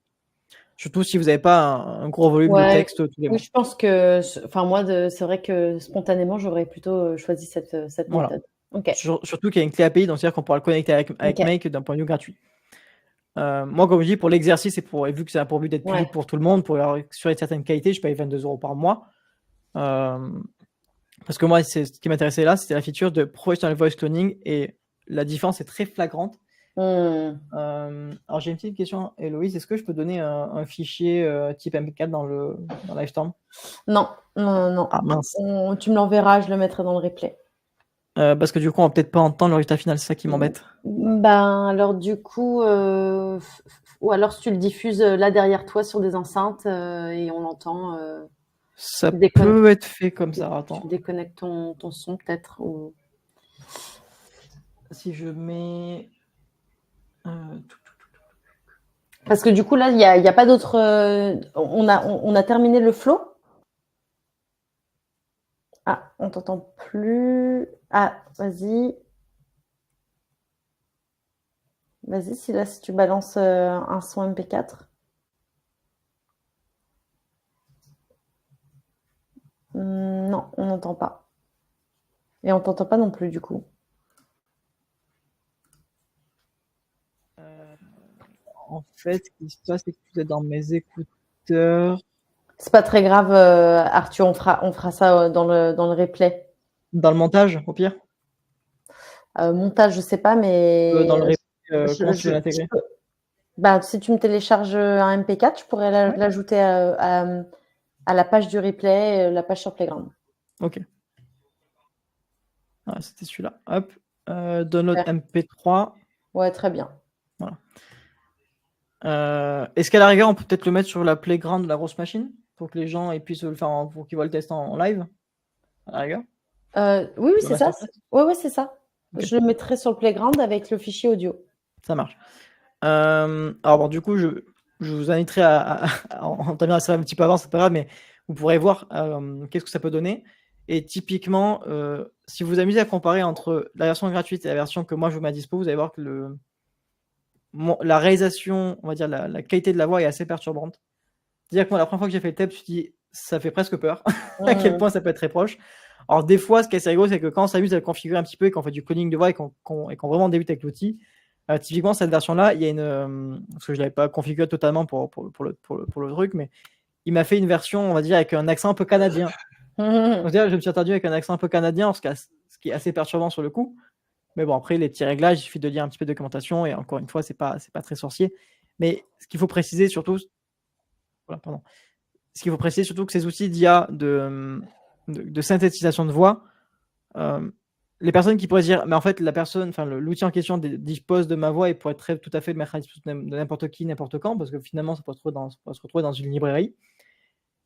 Surtout si vous n'avez pas un gros volume de texte tous les mois. Oui, je pense que, moi, c'est vrai que spontanément, j'aurais plutôt choisi cette Voilà. méthode. Ok. Surtout qu'il y a une clé API, donc c'est-à-dire qu'on pourra le connecter avec Make d'un point de vue gratuit. Moi, comme je dis, pour l'exercice et vu que ça a pour but d'être public pour tout le monde, pour assurer une certaine qualité, je paye 22 euros par mois. Parce que moi, ce qui m'intéressait là, c'était la feature de Professional Voice Cloning et la différence est très flagrante. Alors, j'ai une petite question, Héloïse. Est-ce que je peux donner un fichier type MP4 dans Livestorm? Non. Ah, mince. Tu me l'enverras, je le mettrai dans le replay. Parce que du coup, on va peut-être pas entendre le résultat final, c'est ça qui m'embête. Alors du coup, ou alors si tu le diffuses là derrière toi sur des enceintes et on l'entend. Ça peut être fait comme ça. Attends. Tu déconnectes ton son peut-être ou... Si je mets... Parce que du coup là, il y a pas d'autre. On a terminé le flow. Ah, on t'entend plus. Ah, vas-y. Vas-y, si tu balances un son MP4. Non, on n'entend pas. Et on t'entend pas non plus du coup. En fait, ce qui se passe, c'est que tu es dans mes écouteurs. C'est pas très grave, Arthur, on fera ça dans le replay. Dans le montage, au pire? Montage, je sais pas, mais... Dans le replay, comment tu veux l'intégrer? Si tu me télécharges un MP4, je pourrais l'ajouter à la page du replay, la page sur Playground. Ok. Ah, c'était celui-là. Hop. Download MP3. Ouais, très bien. Voilà. Est-ce qu'à la rigueur, on peut peut-être le mettre sur la Playground de la grosse machine pour que les gens puissent le faire, pour qu'ils voient le test en live? À la rigueur? Oui, c'est ça. Oui, c'est ça. Okay. Je le mettrai sur le Playground avec le fichier audio. Ça marche. Alors bon, du coup, je vous inviterai à entamer ça un petit peu avant, c'est pas grave, mais vous pourrez voir qu'est-ce que ça peut donner. Et typiquement, si vous vous amusez à comparer entre la version gratuite et la version que moi je vous mets à dispo, vous allez voir que la réalisation, on va dire la qualité de la voix est assez perturbante. C'est-à-dire que moi, la première fois que j'ai fait le test, je me suis dit, ça fait presque peur à quel point ça peut être très proche. Alors des fois, ce qui est assez rigolo, c'est que quand on s'amuse à le configurer un petit peu et qu'on fait du cloning de voix et qu'on vraiment débute avec l'outil, typiquement cette version-là, il y a parce que je l'avais pas configuré totalement pour le truc, mais il m'a fait une version, on va dire, avec un accent un peu canadien. Donc, je me suis entendu avec un accent un peu canadien, ce qui est assez perturbant sur le coup. Mais bon, après, les petits réglages, il suffit de lire un petit peu de documentation, et encore une fois, c'est pas très sorcier. Mais ce qu'il faut préciser surtout, ce qu'il faut préciser surtout que ces outils d'IA de synthétisation de voix, les personnes qui pourraient dire, mais en fait, l'outil en question dispose de ma voix et pourrait tout à fait le mettre à disposition de n'importe qui, n'importe quand, parce que finalement, ça peut se retrouver dans une librairie.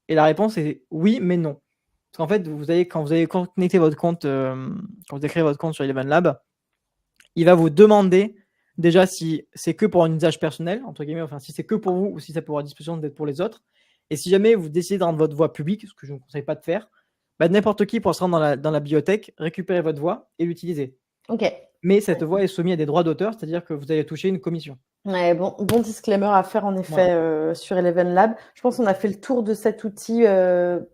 Et la réponse est oui, mais non. Parce qu'en fait, quand vous allez connecter votre compte, quand vous créez votre compte sur Eleven Lab, il va vous demander déjà si c'est que pour un usage personnel, entre guillemets, enfin si c'est que pour vous ou si ça peut avoir à disposition d'être pour les autres. Et si jamais vous décidez de rendre votre voix publique, ce que je ne vous conseille pas de faire, n'importe qui pourra se rendre dans la bibliothèque, récupérer votre voix et l'utiliser. Ok. Mais cette voix est soumise à des droits d'auteur, c'est-à-dire que vous allez toucher une commission. Ouais, bon disclaimer à faire en effet sur Eleven Lab. Je pense qu'on a fait le tour de cet outil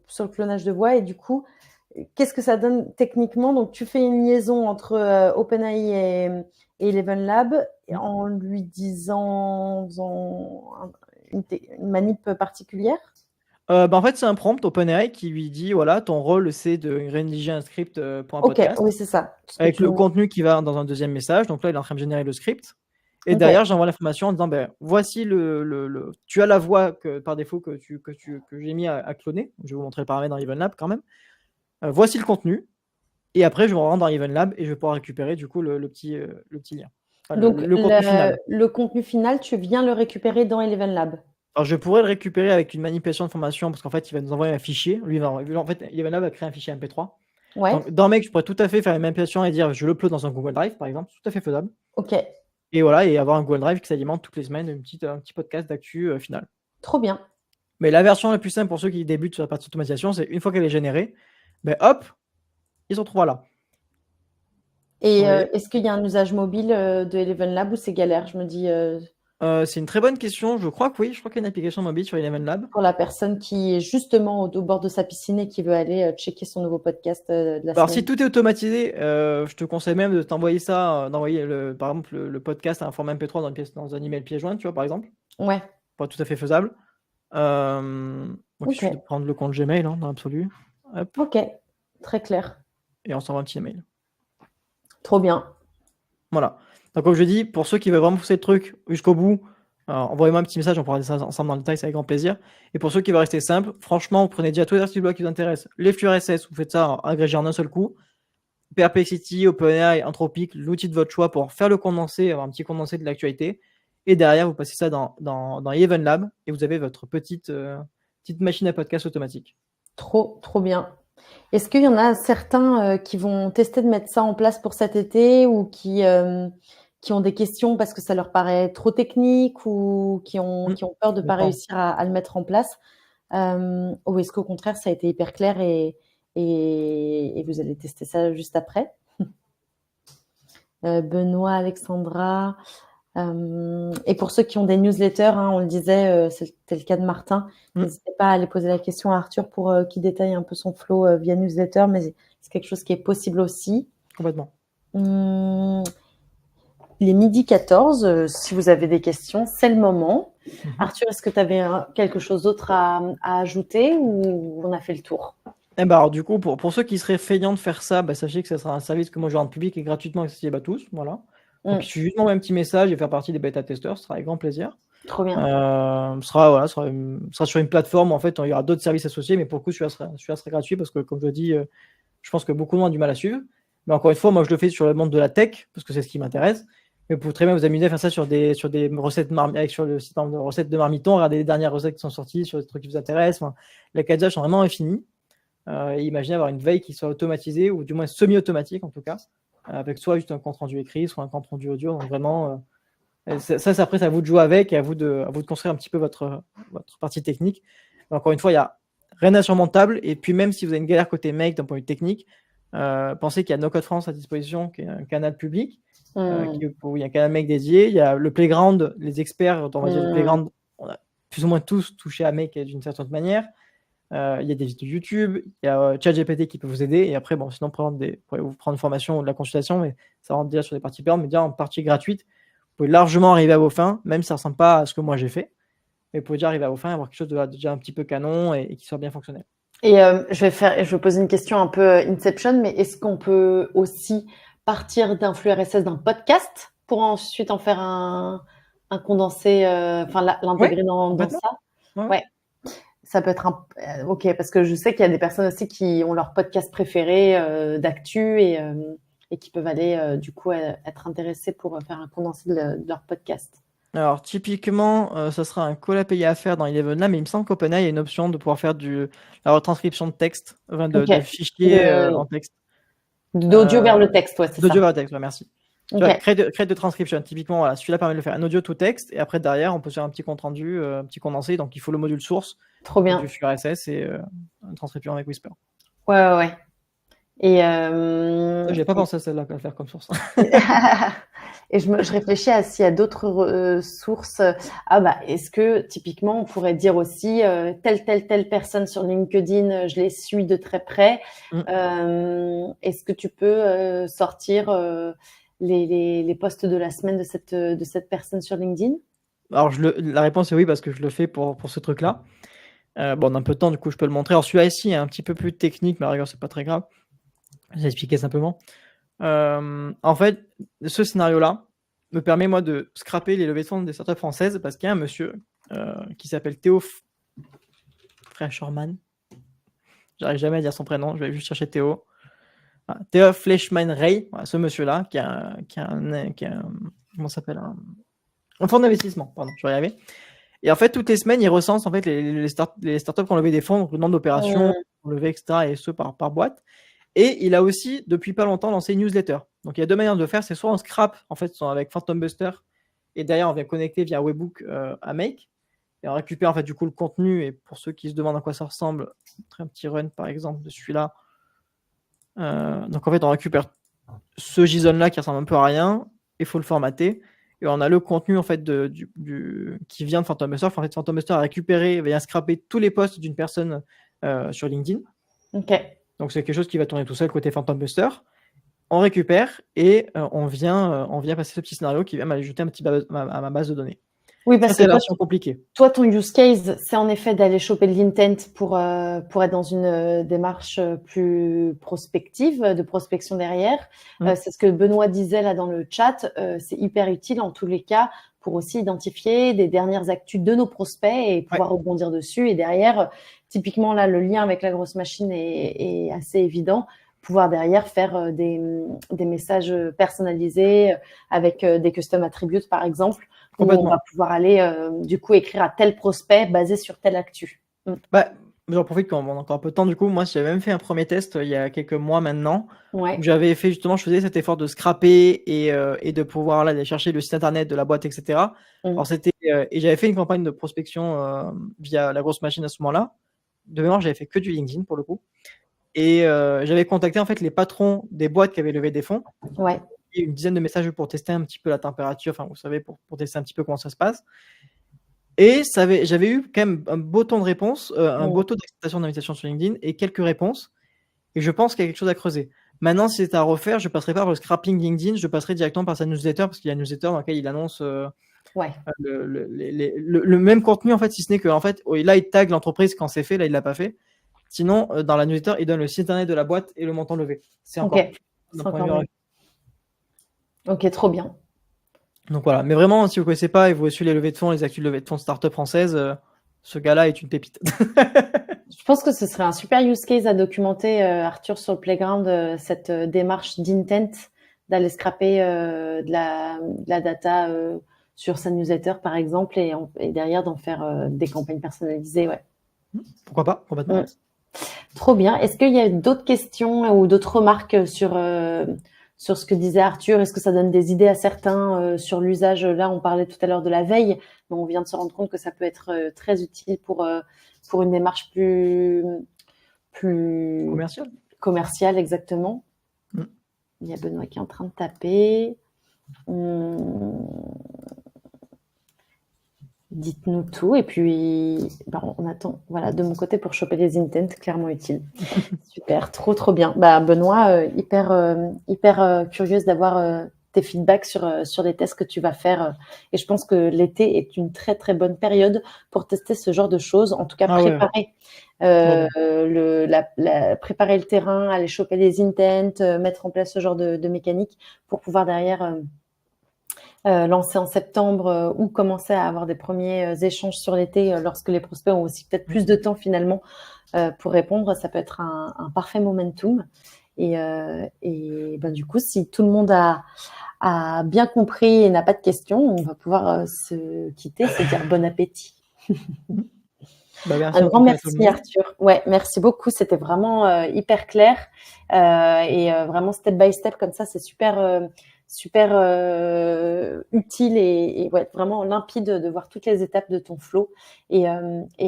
sur le clonage de voix et du coup, qu'est-ce que ça donne techniquement? Donc, tu fais une liaison entre OpenAI et Eleven Lab en lui disant une manip particulière? En fait, c'est un prompt OpenAI qui lui dit voilà, ton rôle c'est de rédiger un script pour un podcast. Oui, c'est ça. Avec le contenu qui va dans un deuxième message. Donc là, il est en train de générer le script. Et derrière, j'envoie l'information en disant voici tu as la voix par défaut que j'ai mis à cloner. Je vais vous montrer le paramètre dans EvenLab quand même. Voici le contenu. Et après, je me rends dans EvenLab et je vais pouvoir récupérer du coup le petit lien. Enfin, donc, le contenu final. Le contenu final, tu viens le récupérer dans Eleven Lab. Alors, je pourrais le récupérer avec une manipulation d'information parce qu'en fait, il va nous envoyer un fichier. En fait, EvenLab va créer un fichier MP3. Ouais. Donc, dans Make, je pourrais tout à fait faire une manipulation et dire je l'upload dans un Google Drive, par exemple. Tout à fait faisable. Ok. Et voilà, et avoir un Google Drive qui s'alimente toutes les semaines un petit podcast d'actu final. Trop bien. Mais la version la plus simple pour ceux qui débutent sur la partie automatisation, c'est une fois qu'elle est générée, hop, ils se retrouvent là. Et Vous voyez. est-ce qu'il y a un usage mobile de Eleven Lab ou c'est galère? Je me dis, C'est une très bonne question. Je crois que oui. Je crois qu'il y a une application mobile sur Eleven Lab. pour la personne qui est justement au bord de sa piscine et qui veut aller checker son nouveau podcast de la Alors, si semaine. tout est automatisé, je te conseille même de t'envoyer ça, d'envoyer par exemple le podcast à un format MP3 dans un email pièce jointe, tu vois, par exemple. Ouais, Pas tout à fait faisable. Donc, il ok, suffit de prendre le compte Gmail dans l'absolu. Hop, ok, très clair. et on s'envoie un petit email. Trop bien. Voilà. Donc, comme je dis, pour ceux qui veulent vraiment pousser le truc jusqu'au bout, envoyez-moi un petit message, on pourra dire ça ensemble dans le détail, c'est avec grand plaisir. Et pour ceux qui veulent rester simple, franchement, vous prenez déjà tous les articles blog qui vous intéressent. Les flux RSS, vous faites ça agrégé en un seul coup. Perplexity, OpenAI, Anthropic, l'outil de votre choix pour faire le condensé, avoir un petit condensé de l'actualité. Et derrière, vous passez ça dans Eleven Lab et vous avez votre petite machine à podcast automatique. Trop, trop bien. Est-ce qu'il y en a certains qui vont tester de mettre ça en place pour cet été ou qui ont des questions parce que ça leur paraît trop technique ou qui ont peur de ne pas réussir à le mettre en place? Ou est-ce qu'au contraire, ça a été hyper clair et vous allez tester ça juste après? Benoît, Alexandra. Et pour ceux qui ont des newsletters, hein, on le disait, c'était le cas de Martin. N'hésitez pas à aller poser la question à Arthur pour qu'il détaille un peu son flow via newsletter, mais c'est quelque chose qui est possible aussi. Complètement. Il est midi 14. Si vous avez des questions, c'est le moment. Arthur, est-ce que tu avais quelque chose d'autre à ajouter ou on a fait le tour? Eh ben alors, du coup, pour ceux qui seraient feignants de faire ça, sachez que ça sera un service que moi je rends public et gratuitement accessible à tous. Voilà. Donc, il suffit juste d'envoyer un petit message et faire partie des bêta-testeurs, ce sera avec grand plaisir. Trop bien. Sera sur une plateforme où en fait, il y aura d'autres services associés, mais pour le coup, celui-là sera gratuit parce que, comme je le dis, je pense que beaucoup de monde a du mal à suivre. Mais encore une fois, moi, je le fais sur le monde de la tech parce que c'est ce qui m'intéresse. Mais vous pouvez très bien vous amuser à faire ça sur des recettes sur le site de recettes de Marmiton, regarder les dernières recettes qui sont sorties sur des trucs qui vous intéressent. Enfin, les cas sont vraiment infinis. Et imaginez avoir une veille qui soit automatisée ou du moins semi-automatique en tout cas, avec soit juste un compte rendu écrit, soit un compte rendu audio. Donc vraiment, ça après, c'est à vous de jouer avec et à vous de construire un petit peu votre partie technique. Mais encore une fois, il n'y a rien d'insurmontable. Et puis même si vous avez une galère côté make d'un point de vue technique, pensez qu'il y a No Code France à disposition, qui est un canal public, où il y a un canal make dédié. Il y a le Playground, les experts, on va dire du Playground, on a plus ou moins tous touché à make d'une certaine manière. Il y a des vidéos YouTube, il y a ChatGPT qui peut vous aider. Et après, bon, sinon, vous pouvez vous prendre une formation ou de la consultation, mais ça rentre déjà sur des parties payantes, mais déjà en partie gratuite. Vous pouvez largement arriver à vos fins, même si ça ne ressemble pas à ce que moi j'ai fait. Mais vous pouvez déjà arriver à vos fins et avoir quelque chose de déjà un petit peu canon et qui soit bien fonctionnel. Et je vais poser une question un peu Inception, mais est-ce qu'on peut aussi partir d'un flux RSS d'un podcast pour ensuite en faire un condensé, enfin l'intégrer dans complètement. ça? Ouais. Ça peut être ok, parce que je sais qu'il y a des personnes aussi qui ont leur podcast préféré d'actu et qui peuvent aller du coup être intéressés pour faire un condensé de leur podcast. Alors, typiquement, ça sera un call à payer à faire dans Eleven là, mais il me semble qu'OpenAI a une option de pouvoir faire la retranscription de texte, enfin de fichiers en texte. D'audio vers le texte, ouais, c'est ça. D'audio vers le texte, ouais, merci. Okay. Créer de transcription, typiquement, voilà, celui-là permet de le faire un audio to texte, et après, derrière, on peut faire un petit compte rendu, un petit condensé, donc il faut le module source, trop bien, du flux RSS et une transcription avec Whisper. Ouais. Et j'ai pas pensé à celle-là à le faire comme source. Et je réfléchis à s'il y a d'autres sources. Est-ce que typiquement on pourrait dire aussi telle personne sur LinkedIn, je les suis de très près. Est-ce que tu peux sortir les posts de la semaine de cette personne sur LinkedIn? Alors la réponse est oui parce que je le fais pour ce truc-là. Bon, on a un peu de temps, du coup je peux le montrer. Alors celui-là ici est un petit peu plus technique, mais à la rigueur c'est pas très grave. J'ai expliqué simplement. En fait, ce scénario-là me permet, moi, de scraper les levées de fonds des startups françaises parce qu'il y a un monsieur qui s'appelle Théo Fleischmann. J'arrive jamais à dire son prénom, je vais juste chercher Théo. Théo Fleischmann-Ray, ce monsieur-là, qui a comment ça s'appelle, un fonds d'investissement, pardon, je vais y arriver. Et en fait, toutes les semaines, il recense en fait les startups qui ont levé des fonds, donc le nombre d'opérations, levé, etc., et ce par boîte. Et il a aussi, depuis pas longtemps, lancé une newsletter. Donc, il y a deux manières de le faire. C'est soit on scrape, en fait, avec Phantom Buster, et derrière, on vient connecter via Webhook à Make, et on récupère, en fait, du coup, le contenu. Et pour ceux qui se demandent à quoi ça ressemble, un petit run, par exemple, de celui-là. Donc en fait, on récupère ce JSON-là qui ressemble un peu à rien, il faut le formater. Et on a le contenu en fait qui vient de Phantom Buster. En fait, Phantom Buster a récupéré, vient scraper tous les posts d'une personne sur LinkedIn. Ok. Donc c'est quelque chose qui va tourner tout seul côté Phantom Buster. On récupère et on vient passer ce petit scénario qui vient m'ajouter un petit à ma base de données. Oui, parce que compliqué. Toi, ton use case, c'est en effet d'aller choper de l'intent pour être dans une démarche plus prospective, de prospection derrière. C'est ce que Benoît disait là dans le chat. C'est hyper utile en tous les cas pour aussi identifier des dernières actus de nos prospects et pouvoir rebondir dessus. Et derrière, typiquement là, le lien avec la grosse machine est assez évident. Pouvoir derrière faire des messages personnalisés avec des custom attributes, par exemple, où on va pouvoir aller du coup écrire à tel prospect basé sur telle actu. Bah, j'en profite quand on a encore un peu de temps. Du coup, moi, j'avais même fait un premier test il y a quelques mois maintenant, où j'avais fait justement, je faisais cet effort de scraper et de pouvoir aller chercher le site internet de la boîte, etc. Alors c'était et j'avais fait une campagne de prospection via la grosse machine à ce moment-là. De mémoire, j'avais fait que du LinkedIn pour le coup. Et j'avais contacté en fait les patrons des boîtes qui avaient levé des fonds. Et une dizaine de messages pour tester un petit peu la température, enfin vous savez, pour tester un petit peu comment ça se passe. Et j'avais eu quand même un beau temps de réponse, un beau taux d'acceptation d'invitation sur LinkedIn et quelques réponses. Et je pense qu'il y a quelque chose à creuser. Maintenant, si c'est à refaire, je ne passerai pas par le scrapping LinkedIn, je passerai directement par sa newsletter parce qu'il y a une newsletter dans laquelle il annonce le même contenu, en fait, si ce n'est que en fait, là, il tag l'entreprise quand c'est fait, là, il ne l'a pas fait. Sinon, dans la newsletter, il donne le site internet de la boîte et le montant levé. C'est encore. Ok, trop bien. Donc voilà, mais vraiment, si vous ne connaissez pas et vous suivez les levées de fonds, les actus de levées de fonds de start-up françaises, ce gars-là est une pépite. Je pense que ce serait un super use case à documenter, Arthur, sur le playground, cette démarche d'intent, d'aller scraper de la data sur sa newsletter, par exemple, et derrière d'en faire des campagnes personnalisées. Ouais. Pourquoi pas, complètement. Trop bien. Est-ce qu'il y a d'autres questions ou d'autres remarques sur ce que disait Arthur? Est-ce que ça donne des idées à certains sur l'usage? Là, on parlait tout à l'heure de la veille, mais on vient de se rendre compte que ça peut être très utile pour une démarche plus commerciale, exactement. Il y a Benoît qui est en train de taper. Dites-nous tout et puis on attend. Voilà, de mon côté pour choper les intents, clairement utile. Super, trop bien. Benoît, hyper curieuse d'avoir tes feedbacks sur les tests que tu vas faire. Et je pense que l'été est une très très bonne période pour tester ce genre de choses. En tout cas, préparer préparer le terrain, aller choper les intents, mettre en place ce genre de mécanique pour pouvoir derrière lancer en septembre ou commencer à avoir des premiers échanges sur l'été lorsque les prospects ont aussi peut-être plus de temps finalement pour répondre. Ça peut être un parfait momentum. Et du coup, si tout le monde a bien compris et n'a pas de questions, on va pouvoir se quitter, se dire bon appétit. Un grand merci Arthur. Ouais, merci beaucoup. C'était vraiment hyper clair et vraiment step by step comme ça, c'est super utile et vraiment limpide de voir toutes les étapes de ton flow. Et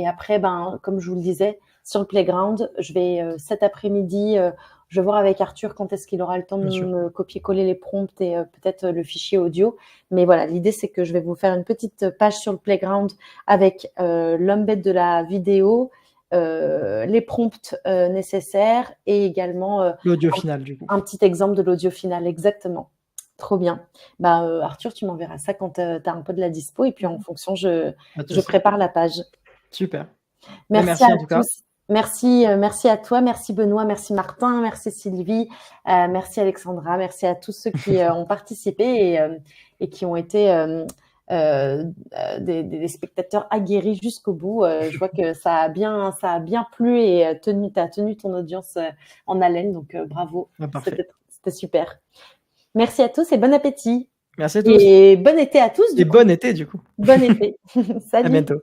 après, comme je vous le disais, sur le playground, je vais cet après-midi, je vais voir avec Arthur quand est-ce qu'il aura le temps de me copier-coller les prompts et peut-être le fichier audio. Mais voilà, l'idée, c'est que je vais vous faire une petite page sur le playground avec l'embed de la vidéo, les prompts nécessaires et également l'audio final, du coup. Un petit exemple de l'audio final, exactement. Trop bien. Arthur, tu m'enverras ça quand tu as un peu de la dispo et puis en fonction, je prépare la page. Super. Merci à tous. Merci à toi, merci Benoît, merci Martin, merci Sylvie, merci Alexandra, merci à tous ceux qui ont participé et qui ont été des spectateurs aguerris jusqu'au bout. Je vois que ça a bien plu et tu as tenu ton audience en haleine, donc bravo. C'était super. Merci à tous et bon appétit. Merci à tous. Et bon été à tous. Bon été, du coup. Bon été. Salut. À bientôt.